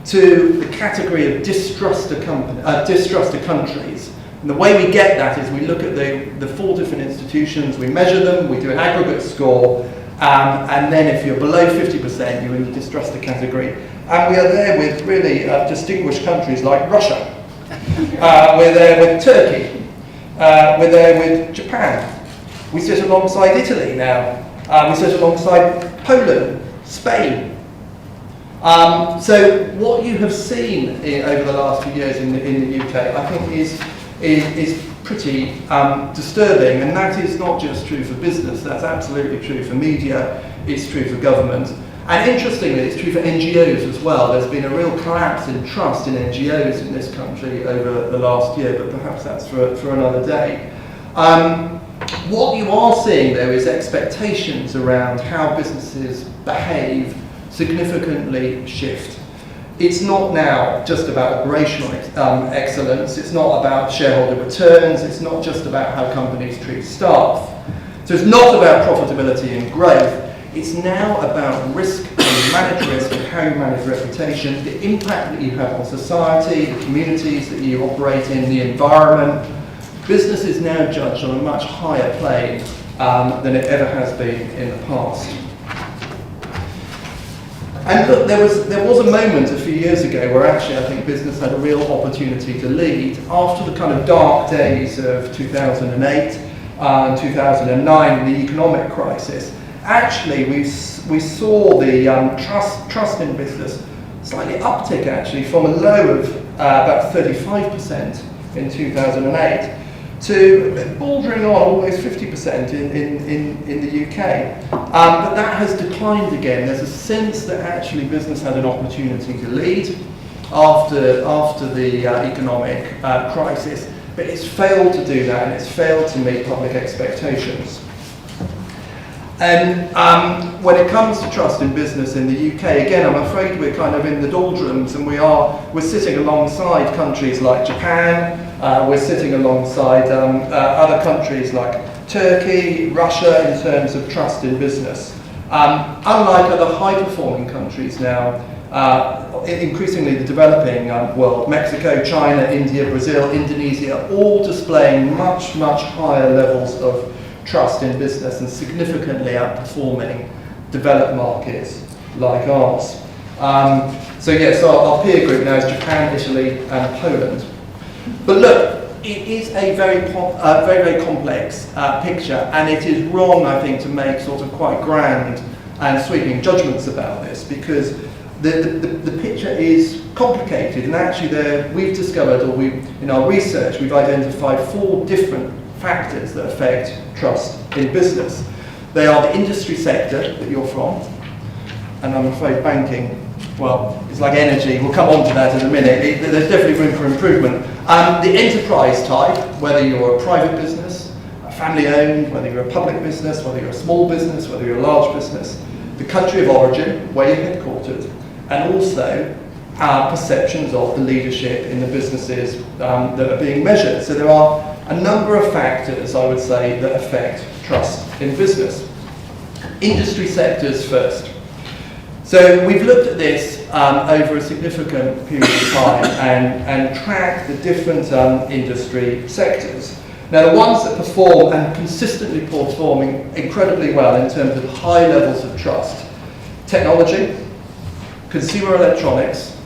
F: to the category of distrusted countries. And the way we get that is we look at the four different institutions, we measure them, we do an aggregate score, and then if you're below 50%, you're in the distrusted category. And we are there with really distinguished countries like Russia. We're there with Turkey. We're there with Japan. We sit alongside Italy now. We sit alongside Poland, Spain. So what you have seen over the last few years in the UK, I think, is pretty disturbing, and that is not just true for business, that's absolutely true for media, it's true for government. And interestingly, it's true for NGOs as well. There's been a real collapse in trust in NGOs in this country over the last year, but perhaps that's for another day. What you are seeing, though, is expectations around how businesses behave significantly shift. It's not now just about operational excellence, it's not about shareholder returns, it's not just about how companies treat staff. So it's not about profitability and growth. It's now about risk, how you manage risk and how you manage reputation, the impact that you have on society, the communities that you operate in, the environment. Business is now judged on a much higher plane than it ever has been in the past. And look, there was a moment a few years ago where actually I think business had a real opportunity to lead. After the kind of dark days of 2008 and 2009, the economic crisis, actually we saw the trust in business slightly uptick actually from a low of about 35% in 2008 to bordering on almost 50% in the UK. But that has declined again. There's a sense that actually business had an opportunity to lead after the economic crisis, but it's failed to do that and it's failed to meet public expectations. And when it comes to trust in business in the UK, again, I'm afraid we're kind of in the doldrums, and we're sitting alongside countries like Japan, we're sitting alongside other countries like Turkey, Russia in terms of trust in business. Unlike other high-performing countries now, increasingly the developing world, Mexico, China, India, Brazil, Indonesia, all displaying much, much higher levels of trust in business and significantly outperforming developed markets like ours. So yes, our peer group now is Japan, Italy and Poland. But look, it is a very, very complex picture, and it is wrong, I think, to make sort of quite grand and sweeping judgments about this, because the picture is complicated, and actually we've discovered, or in our research, we've identified 4 different factors that affect trust in business. They are the industry sector that you're from, and I'm afraid banking, well, it's like energy, we'll come on to that in a minute, there's definitely room for improvement. The enterprise type, whether you're a private business, a family owned, whether you're a public business, whether you're a small business, whether you're a large business, the country of origin, where you're headquartered, and also perceptions of the leadership in the businesses that are being measured. So there are a number of factors, I would say, that affect trust in business. Industry sectors first. So we've looked at this over a significant period of time and tracked the different industry sectors. Now, the ones that perform and consistently performing incredibly well in terms of high levels of trust: technology, consumer electronics,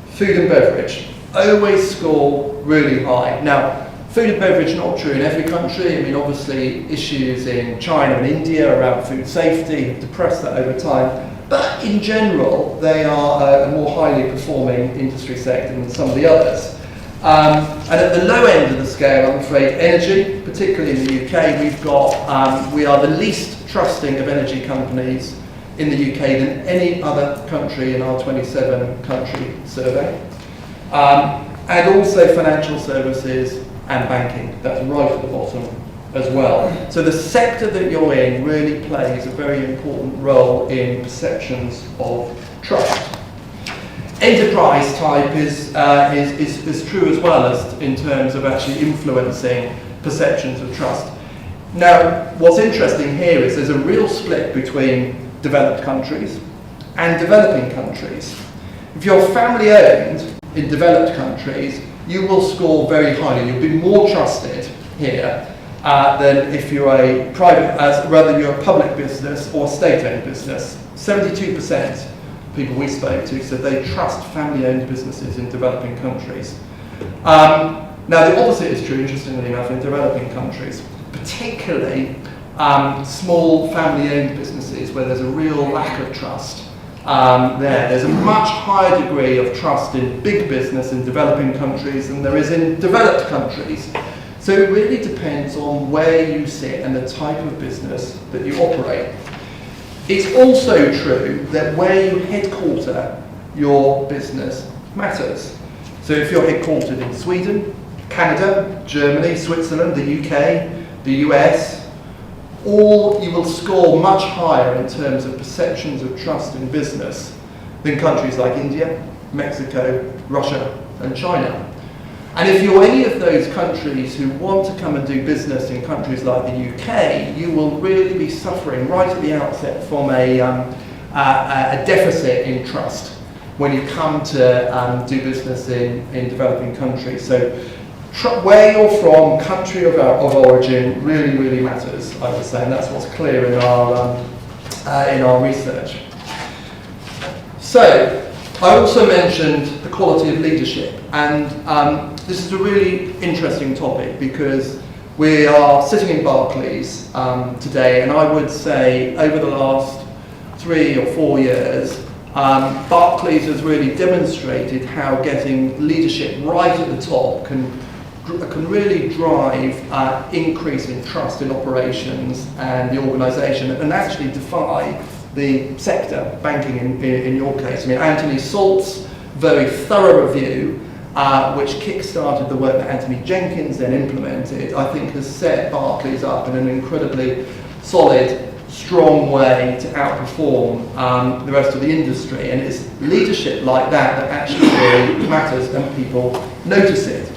F: food and beverage, always score really high. Now, food and beverage not true in every country. I mean, obviously issues in China and India around food safety have depressed that over time. But in general, they are a more highly performing industry sector than some of the others. And at the low end of the scale, I'm afraid, energy, particularly in the UK, we are the least trusting of energy companies in the UK than any other country in our 27-country survey. And also financial services and banking, that's right at the bottom as well. So the sector that you're in really plays a very important role in perceptions of trust. Enterprise type is true as well as in terms of actually influencing perceptions of trust. Now, what's interesting here is there's a real split between developed countries and developing countries. If you're family owned in developed countries, you will score very highly. You'll be more trusted here than if you're a private, rather you're a public business or state-owned business. 72% of people we spoke to said they trust family-owned businesses in developing countries. Now the opposite is true, interestingly enough, in developing countries, particularly small family-owned businesses where there's a real lack of trust. There's a much higher degree of trust in big business in developing countries than there is in developed countries. So So it really depends on where you sit and the type of business that you operate. It's also true that where you headquarter your business matters. So if you're headquartered in Sweden, Canada, Germany, Switzerland, the UK, the US, all you will score much higher in terms of perceptions of trust in business than countries like India, Mexico, Russia and China. And if you're any of those countries who want to come and do business in countries like the UK, you will really be suffering right at the outset from a deficit in trust when you come to do business in developing countries. So where you're from, country of origin, really, really matters, I would say, and that's what's clear in our research. So, I also mentioned the quality of leadership, and this is a really interesting topic because we are sitting in Barclays today, and I would say over the last 3 or 4 years, Barclays has really demonstrated how getting leadership right at the top can really drive increase in trust in operations and the organisation, and actually defy the sector, banking in your case. I mean, Anthony Salt's very thorough review, which kick-started the work that Anthony Jenkins then implemented, I think has set Barclays up in an incredibly solid, strong way to outperform the rest of the industry. And it's leadership like that that actually really matters and people notice it.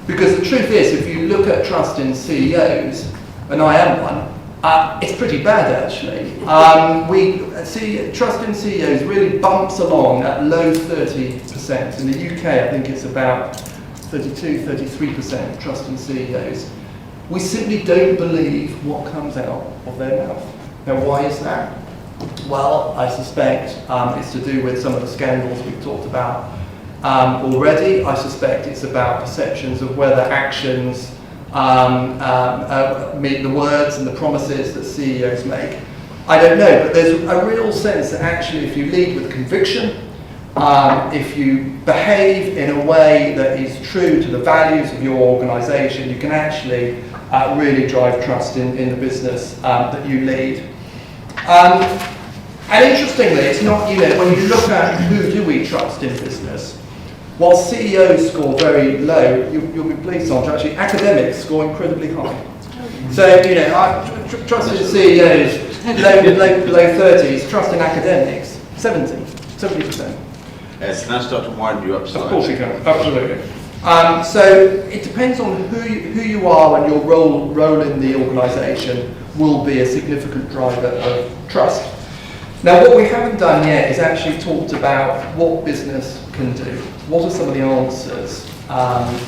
F: Because the truth is, if you look at trust in CEOs, and I am one, it's pretty bad actually. Trust in CEOs really bumps along at low 30%. In the UK, I think it's about 32, 33% trust in CEOs. We simply don't believe what comes out of their mouth. Now, why is that? Well, I suspect it's to do with some of the scandals we've talked about already. I suspect it's about perceptions of whether actions meet the words and the promises that CEOs make. I don't know, but there's a real sense that actually if you lead with conviction, if you behave in a way that is true to the values of your organisation, you can actually really drive trust in the business that you lead. And interestingly, it's not, when you look at who do we trust in business, while CEOs score very low, you'll be pleased, Sandra, actually academics score incredibly high. So, I trust in CEOs, low 30s, trust in academics, 70%.
C: Yes, can I start to wind you up slightly?
F: Of course you can, absolutely. So it depends on who you are, and your role in the organisation will be a significant driver of trust. Now, what we haven't done yet is actually talked about what business can do. What are some of the answers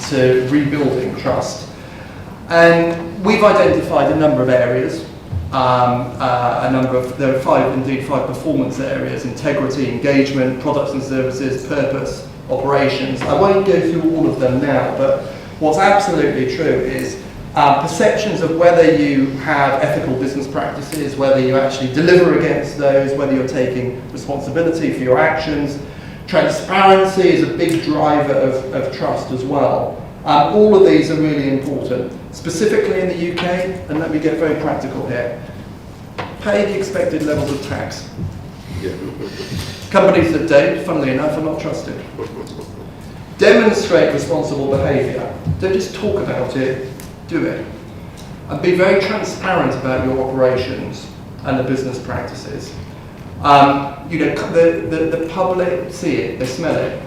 F: to rebuilding trust? And we've identified a number of areas. There are 5 performance areas: integrity, engagement, products and services, purpose, operations. I won't go through all of them now, but what's absolutely true is perceptions of whether you have ethical business practices, whether you actually deliver against those, whether you're taking responsibility for your actions. Transparency is a big driver of trust as well. All of these are really important. Specifically in the UK, and let me get very practical here, pay the expected levels of tax. Companies that don't, funnily enough, are not trusted. Demonstrate responsible behaviour. Don't just talk about it, do it. And be very transparent about your operations and the business practices. The public see it, they smell it.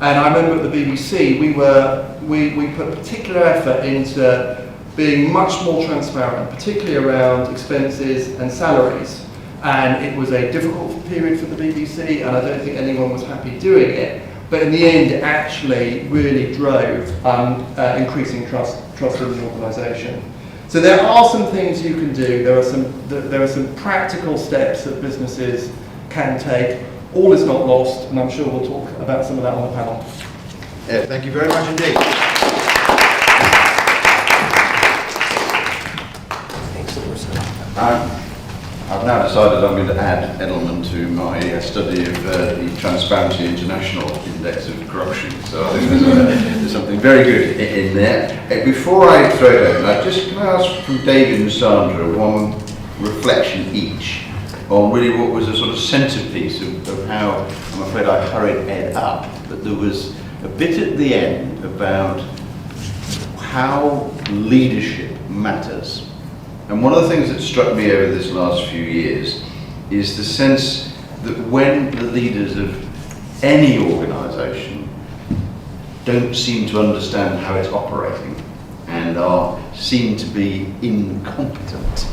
F: And I remember at the BBC, we put particular effort into being much more transparent, particularly around expenses and salaries. And it was a difficult period for the BBC, and I don't think anyone was happy doing it. But in the end, it actually really drove increasing trust in the organisation. So there are some things you can do. There are some practical steps that businesses can take. All is not lost, and I'm sure we'll talk about some of that on the panel.
C: Yeah, thank you very much indeed. I've now decided I'm going to add Edelman to my study of the Transparency International Index of Corruption. So I think there's something very good in there. Before I throw it over, can I ask from David and Sandra one reflection each on really what was a sort of centrepiece of how, I'm afraid I hurried Ed up, but there was a bit at the end about how leadership matters. And one of the things that struck me over this last few years is the sense that when the leaders of any organisation don't seem to understand how it's operating and are seen to be incompetent,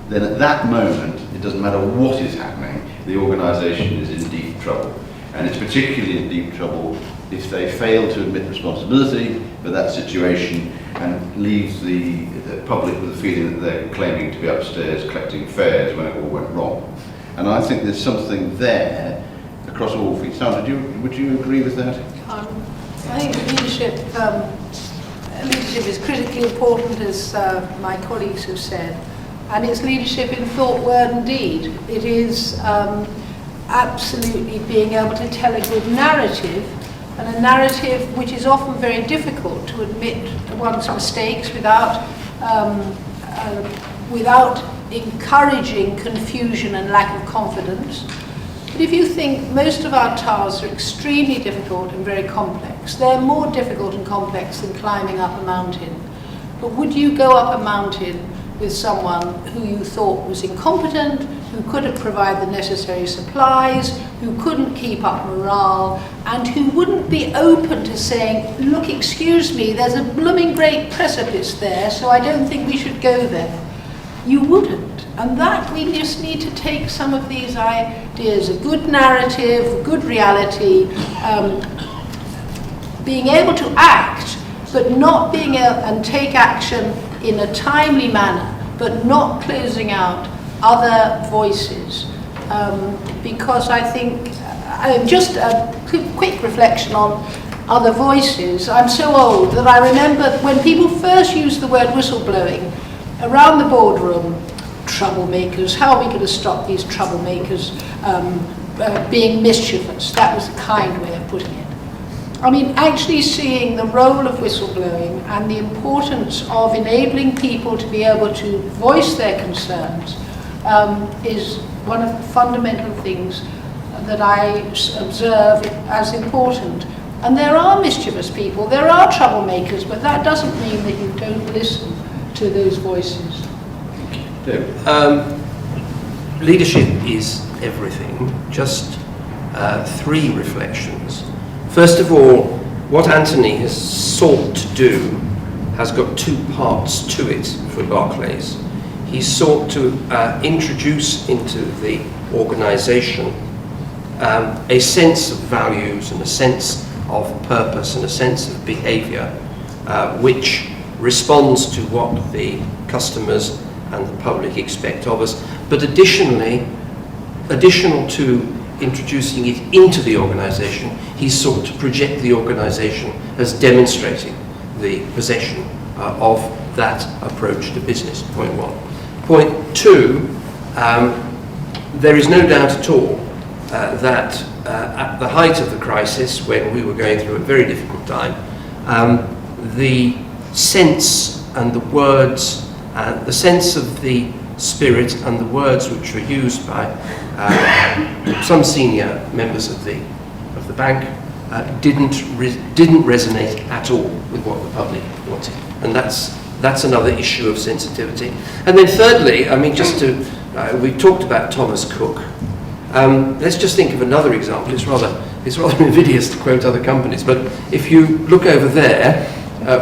C: then at that moment, it doesn't matter what is happening, the organisation is in deep trouble. And it's particularly in deep trouble if they fail to admit responsibility for that situation and leaves the public with the feeling that they're claiming to be upstairs collecting fares when it all went wrong. And I think there's something there across all fields. Sandra, would you agree with that?
D: I think leadership is critically important, as my colleagues have said, and it's leadership in thought, word and deed. It is absolutely being able to tell a good narrative, and a narrative which is often very difficult to admit one's mistakes without encouraging confusion and lack of confidence. But if you think most of our tasks are extremely difficult and very complex, they're more difficult and complex than climbing up a mountain. But would you go up a mountain with someone who you thought was incompetent, who couldn't provide the necessary supplies, who couldn't keep up morale, and who wouldn't be open to saying, look, excuse me, there's a blooming great precipice there, so I don't think we should go there? You wouldn't. And that we just need to take some of these ideas, a good narrative, good reality, being able to act, but not being able and take action in a timely manner, but not closing out other voices. Because I think, just a quick reflection on other voices. I'm so old that I remember when people first used the word whistleblowing around the boardroom, troublemakers, how are we going to stop these troublemakers being mischievous? That was a kind way of putting it. I mean, actually seeing the role of whistleblowing and the importance of enabling people to be able to voice their concerns is one of the fundamental things that I observe as important. And there are mischievous people, there are troublemakers, but that doesn't mean that you don't listen to those voices.
B: Leadership is everything. Just 3 reflections. First of all, what Anthony has sought to do has got 2 parts to it for Barclays. He sought to introduce into the organisation a sense of values and a sense of purpose and a sense of behaviour which responds to what the customers and the public expect of us, but additional to introducing it into the organisation, he sought to project the organisation as demonstrating the possession of that approach to business, point 1. Point 2, there is no doubt at all that at the height of the crisis, when we were going through a very difficult time, the sense and the words, the sense of the spirit and the words which were used by some senior members of the bank didn't resonate at all with what the public wanted, and that's another issue of sensitivity. And then thirdly, I mean, we talked about Thomas Cook. Let's just think of another example. It's rather invidious to quote other companies, but if you look over there,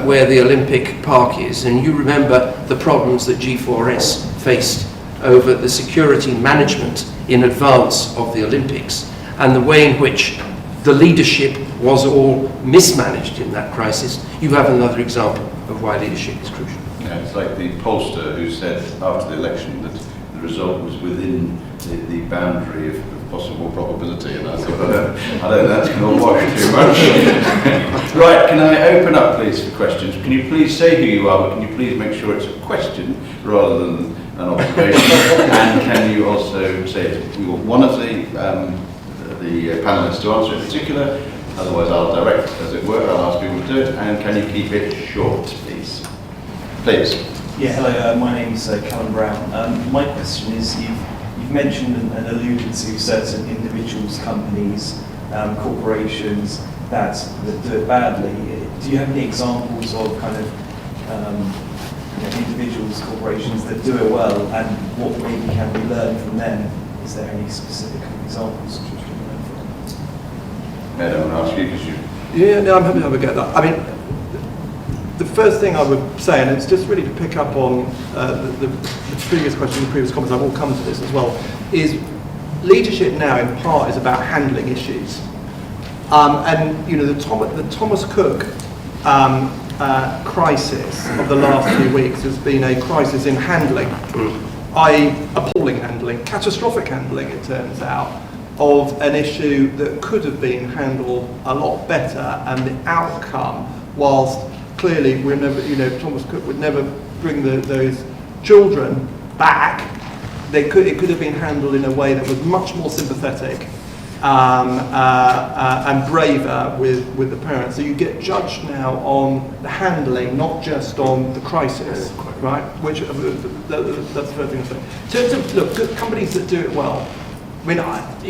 B: where the Olympic Park is, and you remember the problems that G4S faced over the security management in advance of the Olympics, and the way in which the leadership was all mismanaged in that crisis, you have another example of why leadership is crucial.
C: Yeah, it's like the pollster who said after the election that the result was within the boundary of possible probability, and I thought, I don't that's going to wash too much. Right, can I open up please for questions? Can you please say who you are, but can you please make sure it's a question rather than an observation? And can you also say if you want one of the panelists to answer in particular? Otherwise, I'll direct, as it were. I'll ask people to do it. And can you keep it short, please? Please.
E: Yeah, hello. My name's Callum Brown. My question is: you've mentioned and alluded to certain individuals, companies, corporations that do it badly. Do you have any examples of kind of individuals, corporations that do it well, and what maybe can we learn from them? Is there any specific examples which we can learn from?
C: I don't ask you because you.
F: Yeah, no, I'm happy to have a go at that. I mean, the first thing I would say, and it's just really to pick up on the previous question, the previous comments, I will come to this as well, is leadership now in part is about handling issues. And you know, the Thomas Cook crisis of the last few weeks has been a crisis in handling, i.e. appalling handling, catastrophic handling, it turns out, of an issue that could have been handled a lot better, and the outcome, whilst clearly we're never, you know, Thomas Cook would never bring those children back, it could have been handled in a way that was much more sympathetic and braver with the parents. So you get judged now on the handling, not just on the crisis, right? Which that's the first thing to say. In terms of look, companies that do it well. I mean, I've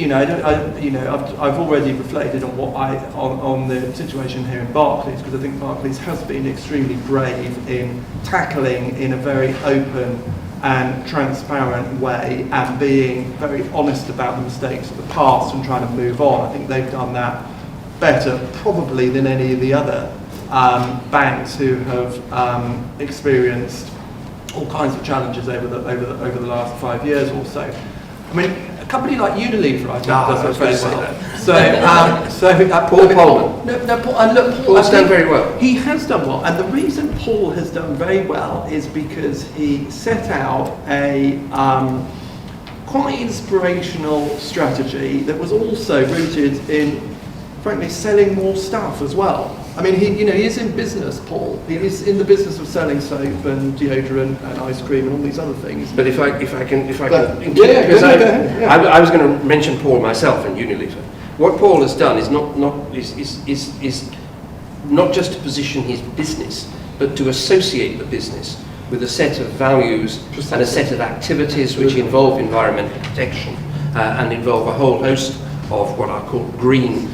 F: already reflected on on the situation here in Barclays, because I think Barclays has been extremely brave in tackling in a very open and transparent way, and being very honest about the mistakes of the past and trying to move on. I think they've done that better probably than any of the other banks who have experienced all kinds of challenges over the last 5 years or so. I mean, a company like Unilever, I think, does it very well. So
B: Paul Polman.
F: No, Paul, and look,
B: Paul's done very well.
F: He has done well, and the reason Paul has done very well is because he set out a quite inspirational strategy that was also rooted in, frankly, selling more stuff as well. I mean, he is in business, Paul. He is in the business of selling soap and deodorant and ice cream and all these other things.
B: But if I can,
F: Yeah,
B: because
F: go ahead. Yeah.
B: I was going to mention Paul myself and Unilever. What Paul has done is not just to position his business, but to associate the business with a set of values and a set of activities which involve environmental protection and involve a whole host of what I call green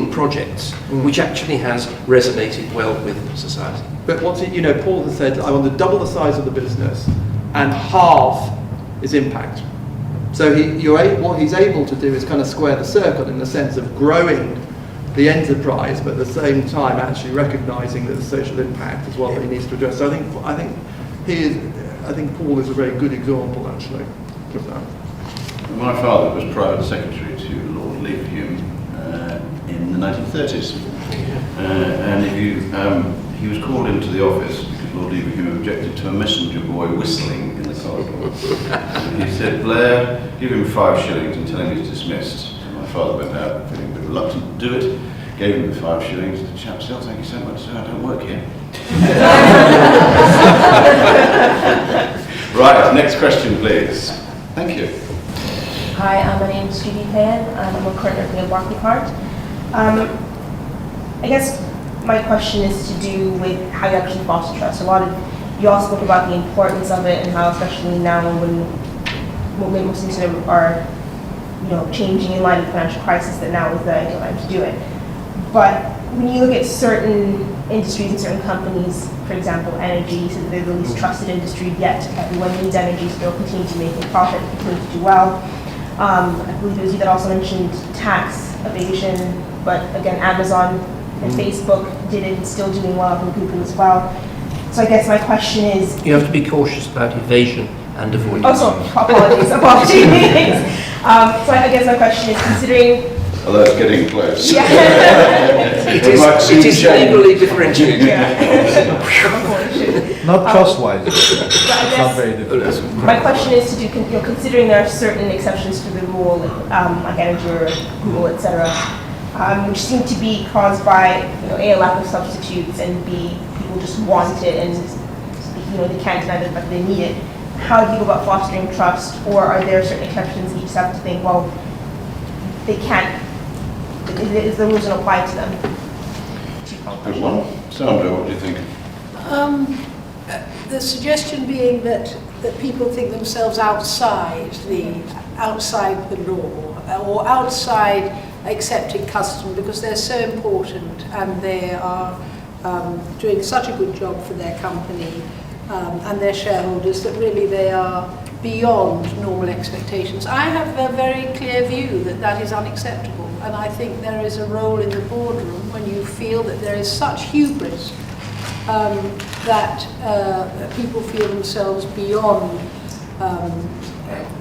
B: projects, which actually has resonated well with society.
F: But Paul has said, I want to double the size of the business and halve its impact. So what he's able to do is kind of square the circle in the sense of growing the enterprise, but at the same time actually recognising that the social impact is what he needs to address. So I think Paul is a very good example actually of that.
C: My father was private secretary to Lord Leverhulme in the 1930s, and he was called into the office because Lord Leverhulme objected to a messenger boy whistling in the corridor. And he said, "Blair, give him 5 shillings and tell him he's dismissed." And my father went out feeling a bit reluctant to do it, gave him the 5 shillings. The chap said, "Oh, thank you so much, sir, I don't work here." Right, next question please. Thank you.
G: Hi, my name is Judy Pan. I'm a currently at Barclaycard. I guess my question is to do with how you actually foster trust. You all spoke about the importance of it and how, especially now when most things are changing in light of the financial crisis, that now is the ideal time to do it. But when you look at certain industries and certain companies, for example, energy, so they're the least trusted industry yet. Everyone needs energy, so they'll continue to make a profit, continue to do well. I believe it was you that also mentioned tax evasion, but again, Amazon and Facebook did it and still doing well, and Google as well. So I guess my question is...
B: You have to be cautious about evasion and avoidance.
G: Oh, sorry, apologies. So I guess my question is, considering...
C: Although it's getting close.
G: Yeah.
B: it is legally differentiated.
H: Not trust-wise.
G: It's not very different. My question is to do, considering there are certain exceptions to the rule, like energy or Google, etc., which seem to be caused by A, lack of substitutes, and B, people just want it and they can't deny the fact that they need it. how do you go about fostering trust, or are there certain exceptions you just have to think, well, they can't, is the rules don't apply to them?
C: Good one. Sandra, what do you think?
D: The suggestion being that people think themselves outside the law or outside accepted custom because they're so important and they are doing such a good job for their company and their shareholders that really they are beyond normal expectations. I have a very clear view that that is unacceptable, and I think there is a role in the boardroom when you feel that there is such hubris that people feel themselves beyond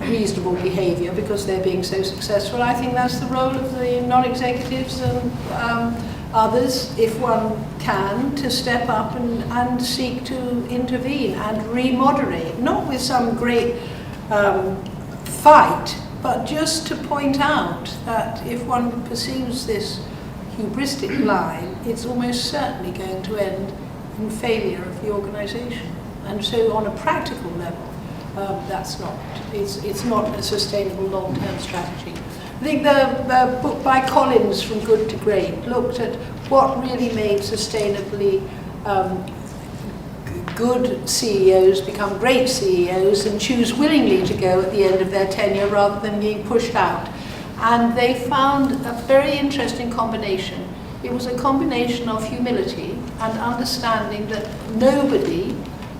D: reasonable behaviour because they're being so successful. I think that's the role of the non-executives and others, if one can, to step up and seek to intervene and remoderate, not with some great fight, but just to point out that if one pursues this hubristic line, it's almost certainly going to end in failure of the organisation. And so on a practical level, it's not a sustainable long-term strategy. I think the book by Collins, From Good to Great, looked at what really made sustainably good CEOs become great CEOs and choose willingly to go at the end of their tenure rather than being pushed out. And they found a very interesting combination. It was a combination of humility and understanding that nobody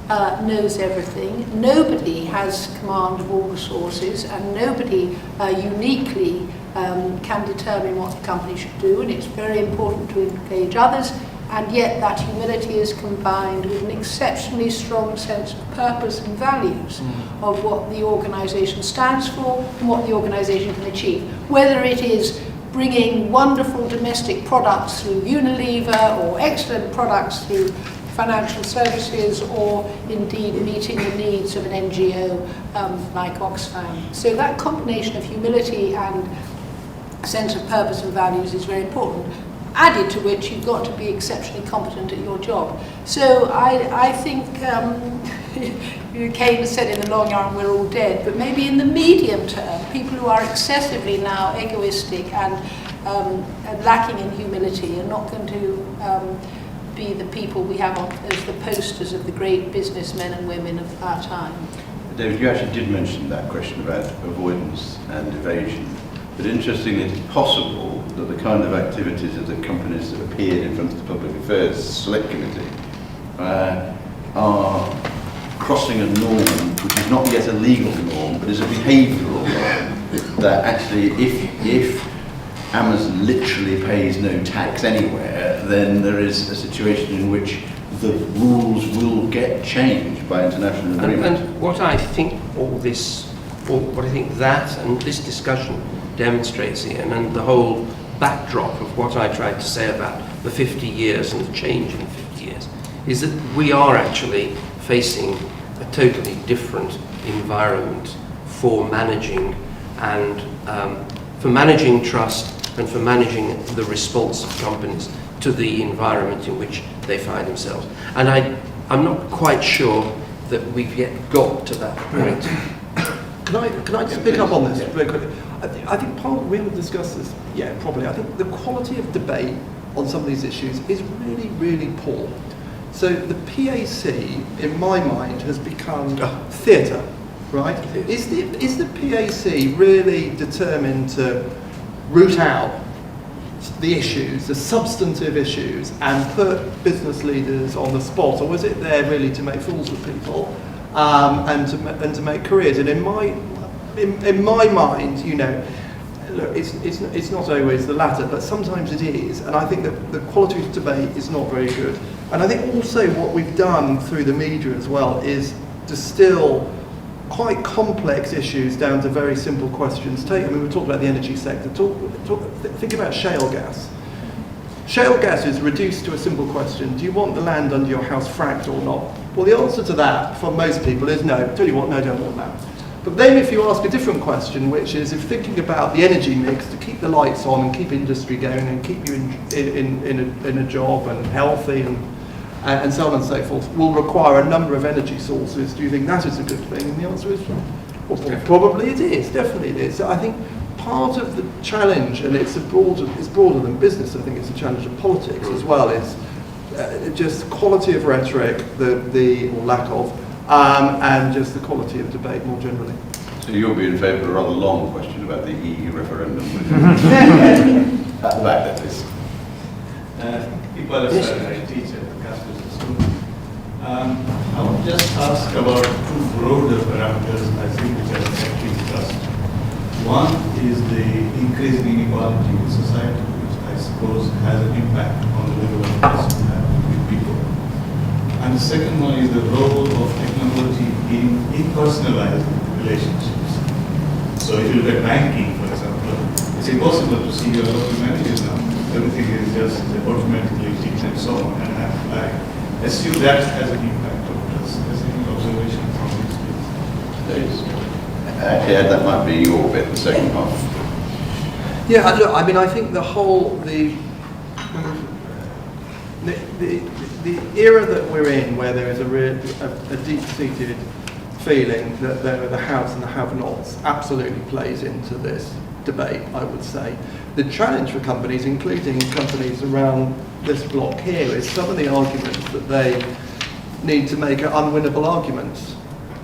D: knows everything, nobody has command of all resources, and nobody uniquely can determine what the company should do, and it's very important to engage others, and yet that humility is combined with an exceptionally strong sense of purpose and values of what the organisation stands for and what the organisation can achieve. Whether it is bringing wonderful domestic products through Unilever or excellent products through financial services or indeed meeting the needs of an NGO like Oxfam. So that combination of humility and sense of purpose and values is very important. Added to which you've got to be exceptionally competent at your job. So I think Kane said in the long run we're all dead, but maybe in the medium term, people who are excessively now egoistic and lacking in humility are not going to be the people we have as the posters of the great businessmen and women of our time.
C: David, you actually did mention that question about avoidance and evasion. But interestingly, it's possible that the kind of activities of the companies that appeared in front of the Public Affairs Select Committee are crossing a norm which is not yet a legal norm, but is a behavioural norm. That actually, if Amazon literally pays no tax anywhere, then there is a situation in which the rules will get changed by international agreement.
B: And what I think what I think that and this discussion demonstrates, Ian, and the whole backdrop of what I tried to say about the 50 years and the change in 50 years, is that we are actually facing a totally different environment for managing and for managing trust and for managing the response of companies to the environment in which they find themselves. And I'm not quite sure that we've yet got to that point.
F: Can I just pick up on this very quickly? I think we haven't discussed this yet properly. I think the quality of debate on some of these issues is really, really poor. So the PAC, in my mind, has become theatre, right? Is the PAC really determined to root out the issues, the substantive issues, and put business leaders on the spot, or was it there really to make fools of people and to make careers? And in my mind, you know, look, it's not always the latter, but sometimes it is, and I think that the quality of debate is not very good. And I think also what we've done through the media as well is distill quite complex issues down to very simple questions. We talked about the energy sector. Think about shale gas. Shale gas is reduced to a simple question: do you want the land under your house fracked or not? Well, the answer to that for most people is no. Tell you what, no, don't want that. But then if you ask a different question, which is if thinking about the energy mix to keep the lights on and keep industry going and keep you in a job and healthy and so on and so forth, will require a number of energy sources. Do you think that is a good thing? And the answer is, well, probably it is, definitely it is. So I think part of the challenge, and it's broader than business, I think it's a challenge of politics as well, is just quality of rhetoric, or lack of, and just the quality of debate more generally.
C: So you'll be in favour of a rather long question about the EU referendum. At the back, that is.
H: People are I teach at the Catholic School. I would just ask about two broader parameters I think which are actually discussed. One is the increasing inequality in society, which I suppose has an impact on the level of trust we have with people. And the second one is the role of technology in impersonalized relationships. So if you look at banking, for example, it's impossible to see your local managers now. Everything is just automatically ticked and so on. And I assume that has an impact on trust. There's any observation from this?
C: Actually, Ed, that might be your bit, the second half.
F: Yeah, look, I mean, I think the era that we're in, where there is a deep-seated feeling that there are the haves and the have-nots, absolutely plays into this debate, I would say. The challenge for companies, including companies around this block here, is some of the arguments that they need to make are unwinnable arguments.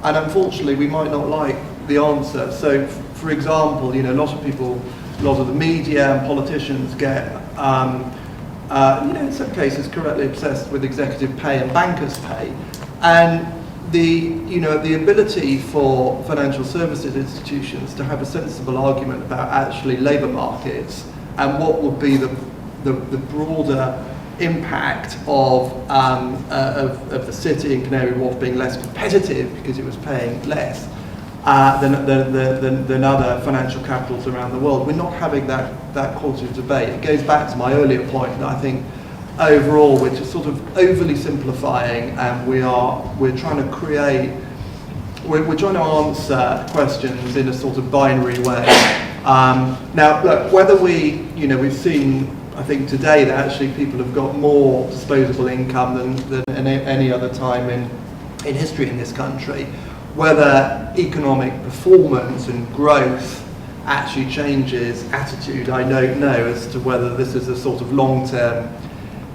F: And unfortunately, we might not like the answer. So, for example, a lot of the media and politicians get, in some cases, correctly obsessed with executive pay and bankers' pay, and the ability for financial services institutions to have a sensible argument about actually labour markets and what would be the broader impact of the city in Canary Wharf being less competitive because it was paying less than other financial capitals around the world. We're not having that quality of debate. It goes back to my earlier point that I think overall we're just sort of overly simplifying, and we're trying to answer questions in a sort of binary way. Now, look, whether we've seen, I think today, that actually people have got more disposable income than any other time in history in this country. Whether economic performance and growth actually changes attitude, I don't know as to whether this is a sort of long-term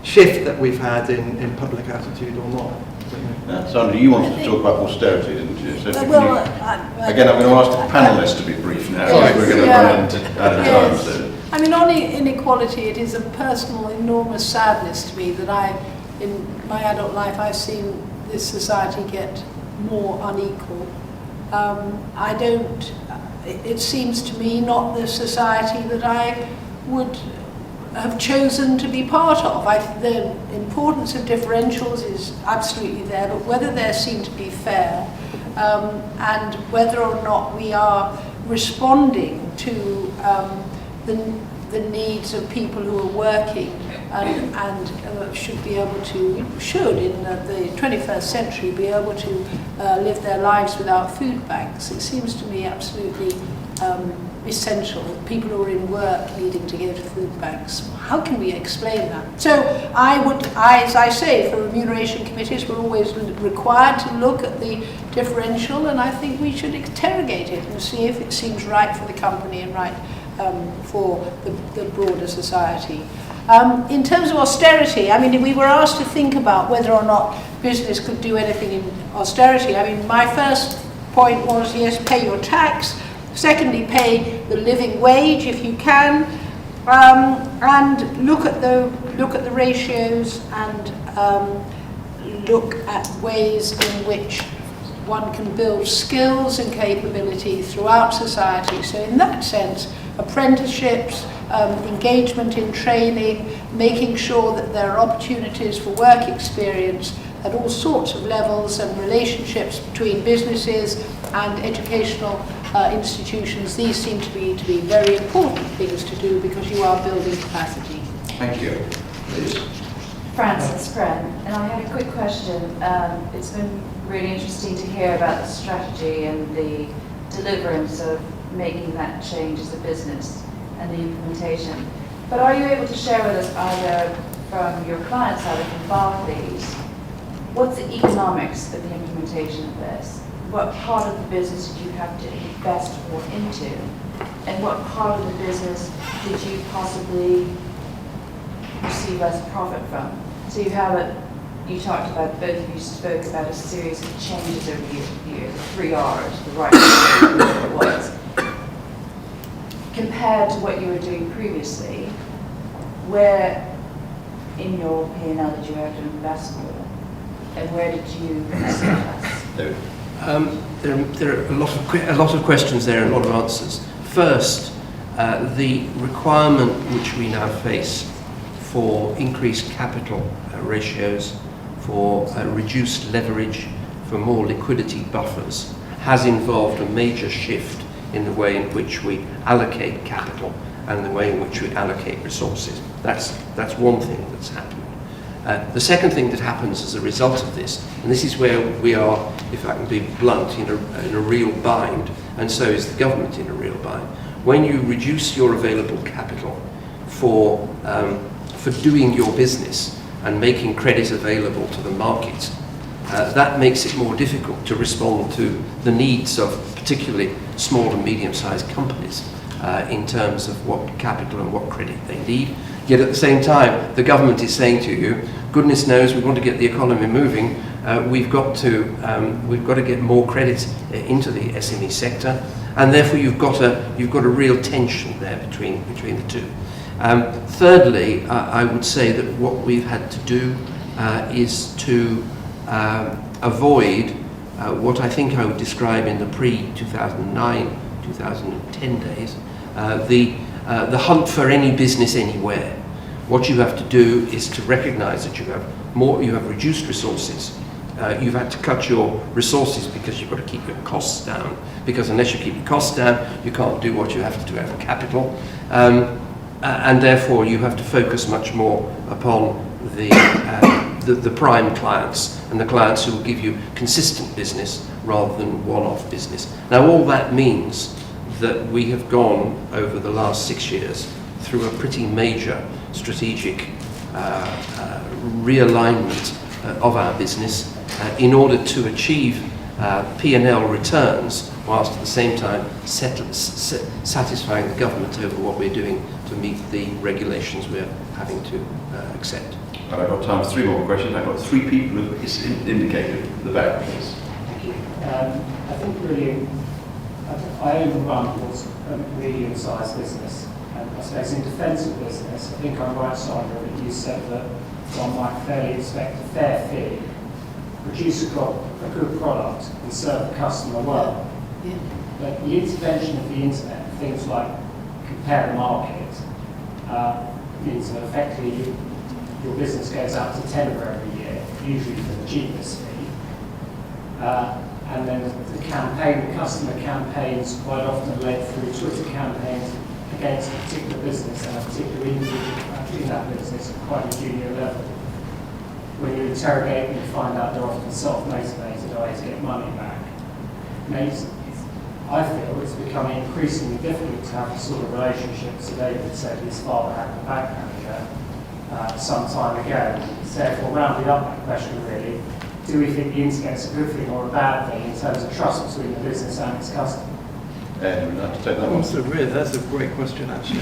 F: shift that we've had in public attitude or not.
C: Sandra, you wanted to talk about austerity, didn't you? So again, I'm going to ask the panellists to be brief now, because we're going to run out of time. So.
D: I mean, on inequality, it is a personal, enormous sadness to me that in my adult life, I've seen this society get more unequal. It seems to me not the society that I would have chosen to be part of. The importance of differentials is absolutely there, but whether they seem to be fair and whether or not we are responding to the needs of people who are working and should in the 21st century be able to live their lives without food banks. It seems to me absolutely essential that people who are in work needing to go to food banks. How can we explain that? So as I say, for remuneration committees, we're always required to look at the differential, and I think we should interrogate it and see if it seems right for the company and right for the broader society. In terms of austerity, I mean, we were asked to think about whether or not business could do anything in austerity. I mean, my first point was, yes, pay your tax. Secondly, pay the living wage if you can, and look at the ratios and look at ways in which one can build skills and capability throughout society. So in that sense, apprenticeships, engagement in training, making sure that there are opportunities for work experience at all sorts of levels, and relationships between businesses and educational institutions. These seem to be very important things to do because you are building capacity.
C: Thank you. Please.
I: Frances Graham, and I had a quick question. It's been really interesting to hear about the strategy and the deliverance of making that change as a business and the implementation. But are you able to share with us, either from your clients, either from Barclays, what's the economics of the implementation of this? What part of the business did you have to invest more into? And what part of the business did you possibly receive less profit from? So you have it, you talked about, both of you spoke about a series of changes over the years, the 3 R's, the right whatever it was. Compared to what you were doing previously, where in your P&L did you have to invest more? And where did you spend less?
B: There are a lot of questions there and a lot of answers. First, the requirement which we now face for increased capital ratios, for reduced leverage, for more liquidity buffers, has involved a major shift in the way in which we allocate capital and the way in which we allocate resources. That's one thing that's happened. The second thing that happens as a result of this, and this is where we are, if I can be blunt, in a real bind, and so is the government in a real bind. When you reduce your available capital for doing your business and making credit available to the market, that makes it more difficult to respond to the needs of particularly small and medium-sized companies in terms of what capital and what credit they need. Yet at the same time, the government is saying to you, goodness knows we want to get the economy moving, we've got to get more credit into the SME sector, and therefore you've got a real tension there between the two. Thirdly, I would say that what we've had to do is to avoid what I think I would describe in the pre-2009, 2010 days, the hunt for any business anywhere. What you have to do is to recognise that you have reduced resources. You've had to cut your resources because you've got to keep your costs down. Because unless you keep your costs down, you can't do what you have to do out of capital. And therefore you have to focus much more upon the prime clients and the clients who will give you consistent business rather than one-off business. Now all that means that we have gone over the last 6 years through a pretty major strategic realignment of our business in order to achieve P&L returns whilst at the same time satisfying the government over what we're doing to meet the regulations we're having to accept.
C: And I've got time for 3 more questions. I've got 3 people who indicated the back, please.
J: Thank you. I think really, I overrun what's a medium-sized business. And I suppose in defence of business, I think I'm right, Sandra, that you said that one might fairly expect a fair fee, produce a good product and serve the customer well.
I: Yeah.
J: But the intervention of the internet, things like compare the market, means that effectively your business goes up to tender every year, usually for the cheapest fee. And then the customer campaigns quite often led through Twitter campaigns against a particular business and a particular individual in that business at quite a junior level. When you interrogate them, you find out they're often self-motivated, i.e. to get money back. I feel it's becoming increasingly difficult to have the sort of relationships that David said his father had with the bank manager some time ago. So therefore, rounding up that question really, do we think the internet's a good thing or a bad thing in terms of trust between the business and its customer?
C: Ed, would you like to take that one?
F: That's a great question, actually.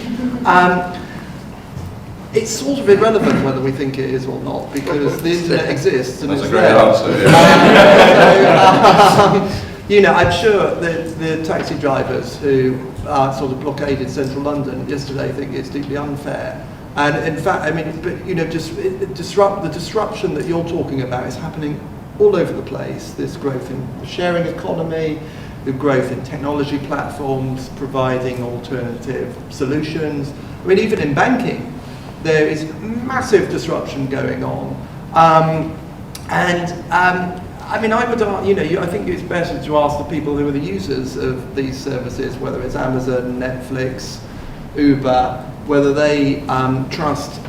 F: It's sort of irrelevant whether we think it is or not, because the internet exists and
C: That's
F: it's
C: a great
F: there.
C: answer, yeah.
F: I'm sure the taxi drivers who sort of blockaded central London yesterday think it's deeply unfair. And in fact, I mean, but just the disruption that you're talking about is happening all over the place. This growth in the sharing economy, the growth in technology platforms providing alternative solutions. I mean, even in banking, there is massive disruption going on. I mean, I would, I think it's better to ask the people who are the users of these services, whether it's Amazon, Netflix, Uber, whether they trust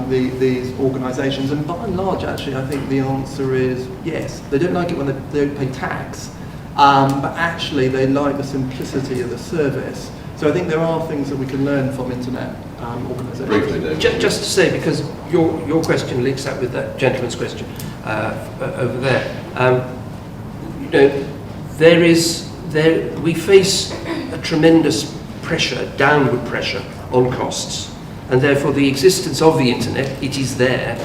F: these organisations. And by and large, actually, I think the answer is yes. They don't like it when they don't pay tax, but actually they like the simplicity of the service. So I think there are things that we can learn from internet organisations.
C: Briefly, David.
B: Just to say, because your question links up with that gentleman's question, over there. We face a tremendous pressure, downward pressure on costs, and therefore the existence of the internet, it is there,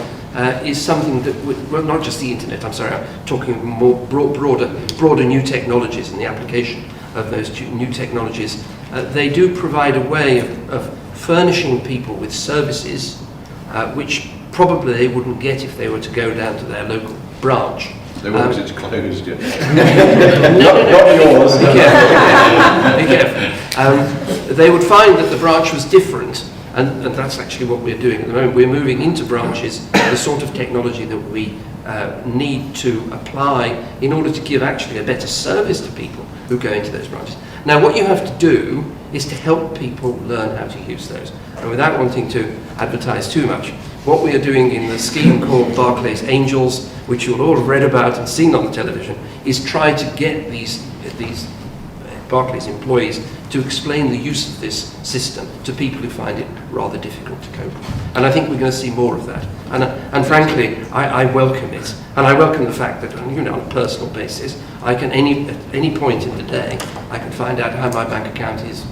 B: is something that, well, not just the internet, I'm sorry, I'm talking more broader new technologies and the application of those new technologies. They do provide a way of furnishing people with services which probably they wouldn't get if they were to go down to their local branch.
C: They were because it's closed, yeah.
B: Not yours. Be careful. They would find that the branch was different, and that's actually what we're doing at the moment. We're moving into branches the sort of technology that we need to apply in order to give actually a better service to people who go into those branches. Now, what you have to do is to help people learn how to use those. And without wanting to advertise too much, what we are doing in the scheme called Barclays Angels, which you'll all have read about and seen on the television, is try to get these Barclays employees to explain the use of this system to people who find it rather difficult to cope with. And I think we're going to see more of that. And frankly, I welcome it. And I welcome the fact that, on a personal basis, I can, at any point in the day, I can find out how my bank account is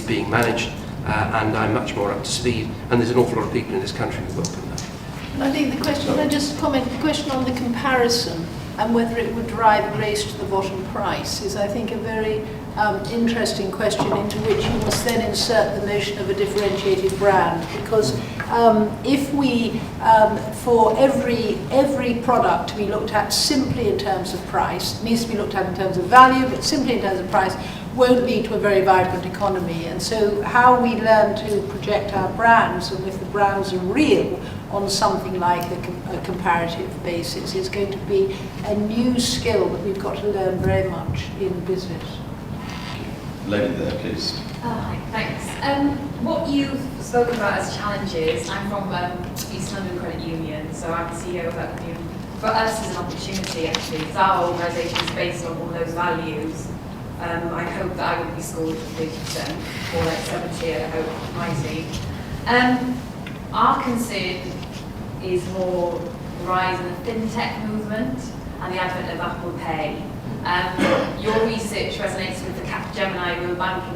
B: being managed, and I'm much more up to speed. And there's an awful lot of people in this country who welcome that.
D: I think the question, can I just comment, the question on the comparison and whether it would drive a race to the bottom price is, I think, a very interesting question into which you must then insert the notion of a differentiated brand, because if we, for every product to be looked at simply in terms of price, it needs to be looked at in terms of value, but simply in terms of price, won't lead to a very vibrant economy. And so how we learn to project our brands, and if the brands are real, on something like a comparative basis is going to be a new skill that we've got to learn very much in business.
C: Lady there, please.
K: Hi, thanks. What you've spoken about as challenges, I'm from East London Credit Union, so I'm the CEO of that union. For us, it's an opportunity actually, because our organisation is based on all those values. I hope that I would be scored 50%, or like 70, I hope, my team. Our concern is more the rise in the fintech movement and the advent of Apple Pay. Your research resonates with the Capgemini Real Banking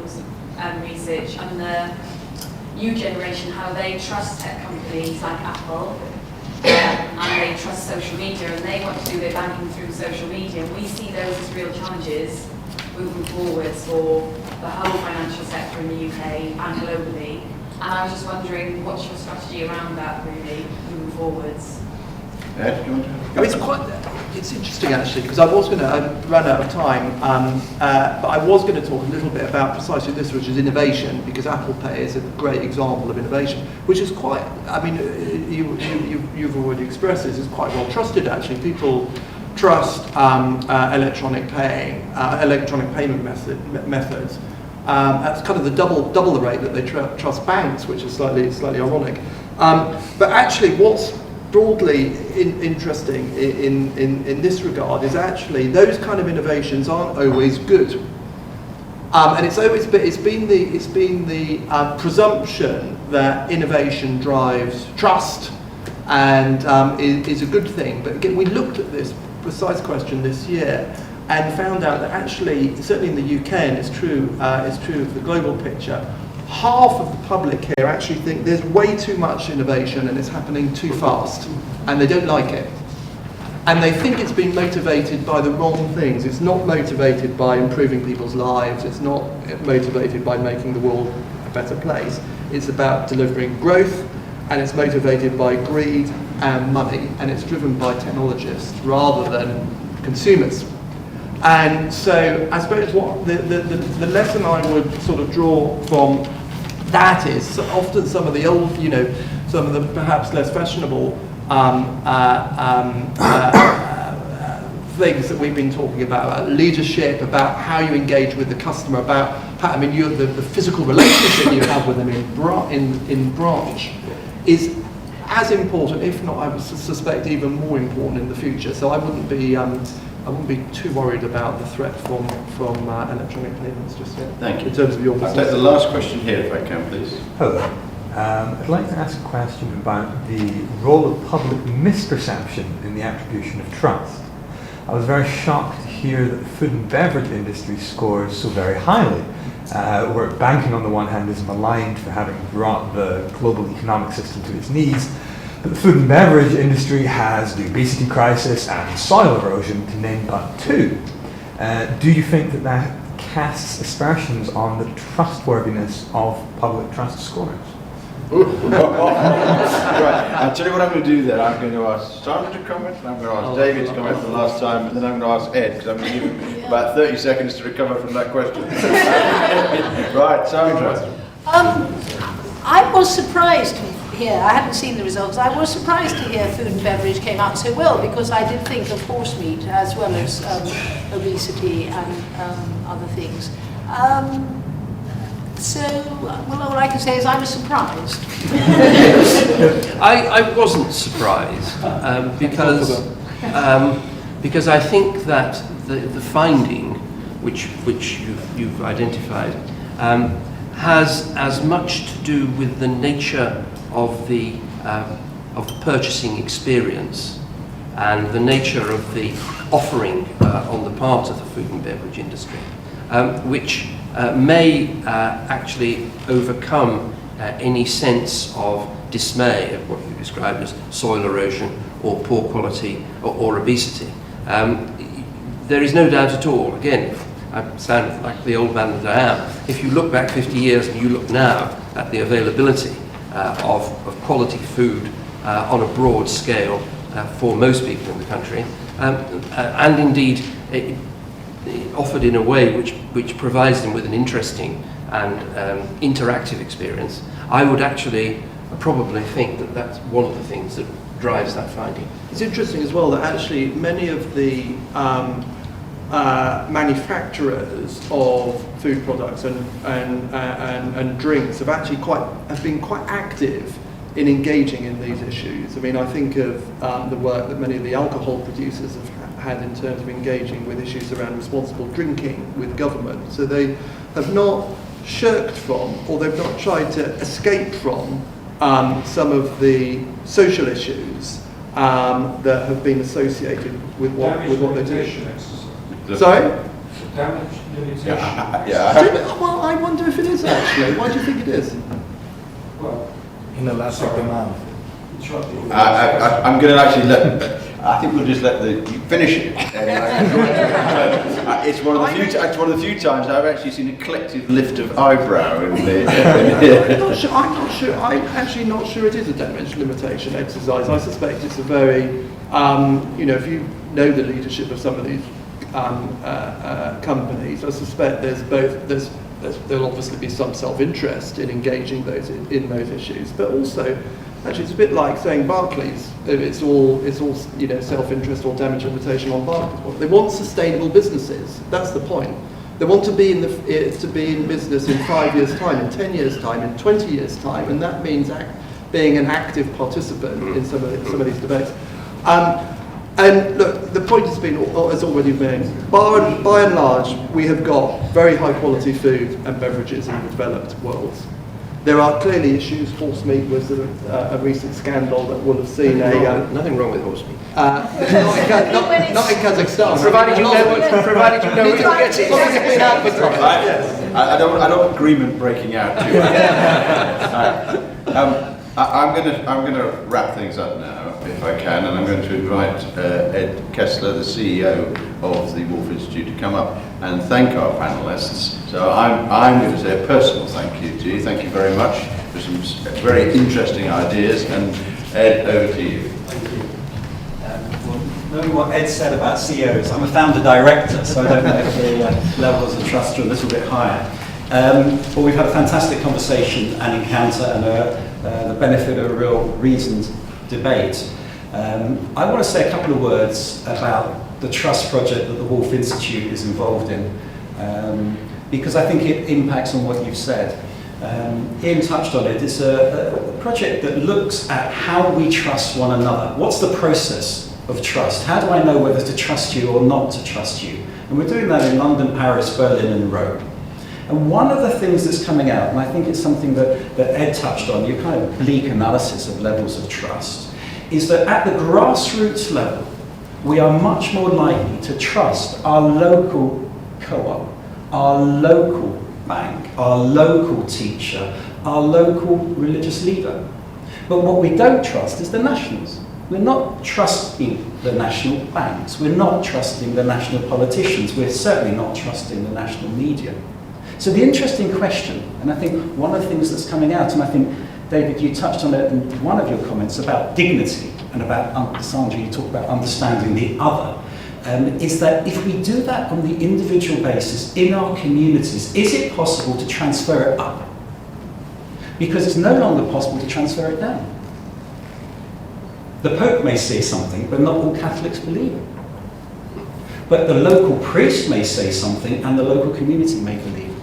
K: research and the new generation, how they trust tech companies like Apple, and they trust social media, and they want to do their banking through social media. And we see those as real challenges moving forwards for the whole financial sector in the UK and globally. And I was just wondering, what's your strategy around that, really, moving forwards?
C: Ed, do you want to?
F: It's interesting actually, because I was going to, I've run out of time, but I was going to talk a little bit about precisely this, which is innovation, because Apple Pay is a great example of innovation, which is quite, I mean, you've already expressed this, is quite well trusted actually. People trust electronic payment methods. That's kind of the double the rate that they trust banks, which is slightly ironic. But actually, what's broadly interesting in this regard is actually those kind of innovations aren't always good, and it's been the presumption that innovation drives trust and is a good thing. But again, we looked at this precise question this year and found out that actually, certainly in the UK, and it's true of the global picture, half of the public here actually think there's way too much innovation and it's happening too fast, and they don't like it. And they think it's being motivated by the wrong things. It's not motivated by improving people's lives. It's not motivated by making the world a better place. It's about delivering growth, and it's motivated by greed and money, and it's driven by technologists rather than consumers. And so I suppose what the lesson I would sort of draw from that is often some of the old, some of the perhaps less fashionable things that we've been talking about leadership, about how you engage with the customer, about how, the physical relationship you have with them in branch is as important, if not, I would suspect, even more important in the future. So I wouldn't be too worried about the threat from electronic payments just yet.
C: Thank you.
F: In terms of your
C: I'll take the last question here, if I can, please.
L: Hello. I'd like to ask a question about the role of public misperception in the attribution of trust. I was very shocked to hear that the food and beverage industry scores so very highly, where banking on the one hand is maligned for having brought the global economic system to its knees, but the food and beverage industry has the obesity crisis and soil erosion, to name but two. Do you think that that casts aspersions on the trustworthiness of public trust scores?
C: Right, I'll tell you what I'm going to do then. I'm going to ask Simon to comment, and I'm going to ask David to comment for the last time, and then I'm going to ask Ed, because I'm going to give him about 30 seconds to recover from that question. Right, Sandra.
D: I was surprised to hear, I hadn't seen the results, I was surprised to hear food and beverage came out so well, because I did think of horse meat as well as obesity and other things. So, well, all I can say is I was surprised.
B: I wasn't surprised because I think that the finding, which you've identified, has as much to do with the nature of the purchasing experience and the nature of the offering on the part of the food and beverage industry, which may actually overcome any sense of dismay at what you described as soil erosion or poor quality or obesity. There is no doubt at all, again, I sound like the old man that I am, if you look back 50 years and you look now at the availability of quality food on a broad scale for most people in the country, and indeed offered in a way which provides them with an interesting and interactive experience, I would actually probably think that that's one of the things that drives that finding.
F: It's interesting as well that actually many of the manufacturers of food products and drinks have been quite active in engaging in these issues. I mean, I think of the work that many of the alcohol producers have had in terms of engaging with issues around responsible drinking with government. So they have not shirked from, or they've not tried to escape from some of the social issues that have been associated with what they do. Sorry?
J: Damage limitation.
F: Well, I wonder if it is actually. Why do you think it is?
J: Well,
M: inelastic demand.
C: I'm going to actually I think we'll just let you finish it. It's one of the few times I've actually seen a collective lift of eyebrow in the.
F: I'm not sure. I'm actually not sure it is a damage limitation exercise. I suspect it's a very, if you know the leadership of some of these companies, I suspect there'll obviously be some self-interest in engaging in those issues, but also. Actually, it's a bit like saying Barclays. It's all self-interest or damage limitation on Barclays. They want sustainable businesses. That's the point. They want to be in business in 5 years' time, in 10 years' time, in 20 years' time, and that means being an active participant in some of these debates. And look, the point has already been made. By and large, we have got very high-quality food and beverages in the developed world. There are clearly issues. Horse meat was a recent scandal that will have seen
B: nothing wrong with horse meat.
F: Not in Kazakhstan.
B: Provided you know what you're getting.
C: I don't want agreement breaking out too much. I'm going to wrap things up now, if I can, and I'm going to invite Ed Kessler, the CEO of the Woolf Institute, to come up and thank our panelists. So I'm going to say a personal thank you to you. Thank you very much for some very interesting ideas. And Ed, over to you.
M: Thank you. Knowing what Ed said about CEOs, I'm a founder director, so I don't know if the levels of trust are a little bit higher. But we've had a fantastic conversation and encounter, and the benefit of a real reasoned debate. I want to say a couple of words about the trust project that the Woolf Institute is involved in, because I think it impacts on what you've said. Ian touched on it. It's a project that looks at how we trust one another. What's the process of trust? How do I know whether to trust you or not to trust you? And we're doing that in London, Paris, Berlin and Rome. And one of the things that's coming out, and I think it's something that Ed touched on, your kind of bleak analysis of levels of trust, is that at the grassroots level, we are much more likely to trust our local co-op, our local bank, our local teacher, our local religious leader. But what we don't trust is the nationals. We're not trusting the national banks. We're not trusting the national politicians. We're certainly not trusting the national media. So the interesting question, and I think one of the things that's coming out, and I think, David, you touched on it in one of your comments about dignity, and about, Sandra, you talk about understanding the other, is that if we do that on the individual basis in our communities, is it possible to transfer it up? Because it's no longer possible to transfer it down. The Pope may say something, but not all Catholics believe it. But the local priest may say something, and the local community may believe it.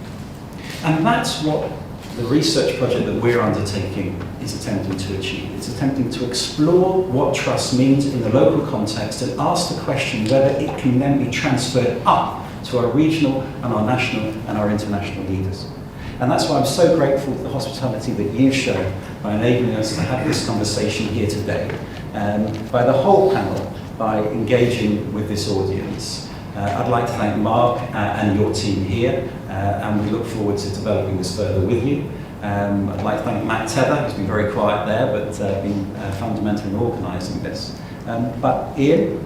M: And that's what the research project that we're undertaking is attempting to achieve. It's attempting to explore what trust means in the local context and ask the question whether it can then be transferred up to our regional and our national and our international leaders. And that's why I'm so grateful for the hospitality that you've shown by enabling us to have this conversation here today, by the whole panel, by engaging with this audience. I'd like to thank Mark and your team here, and we look forward to developing this further with you. I'd like to thank Matt Tether, who's been very quiet there, but been fundamental in organising this. But Ian,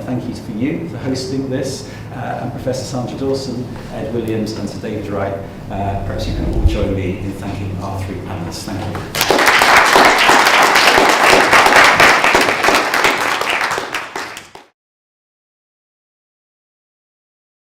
M: thank you for you for hosting this, and Professor Sandra Dawson, Ed Williams, and to David Wright. Perhaps you can all join me in thanking our three panelists. Thank you.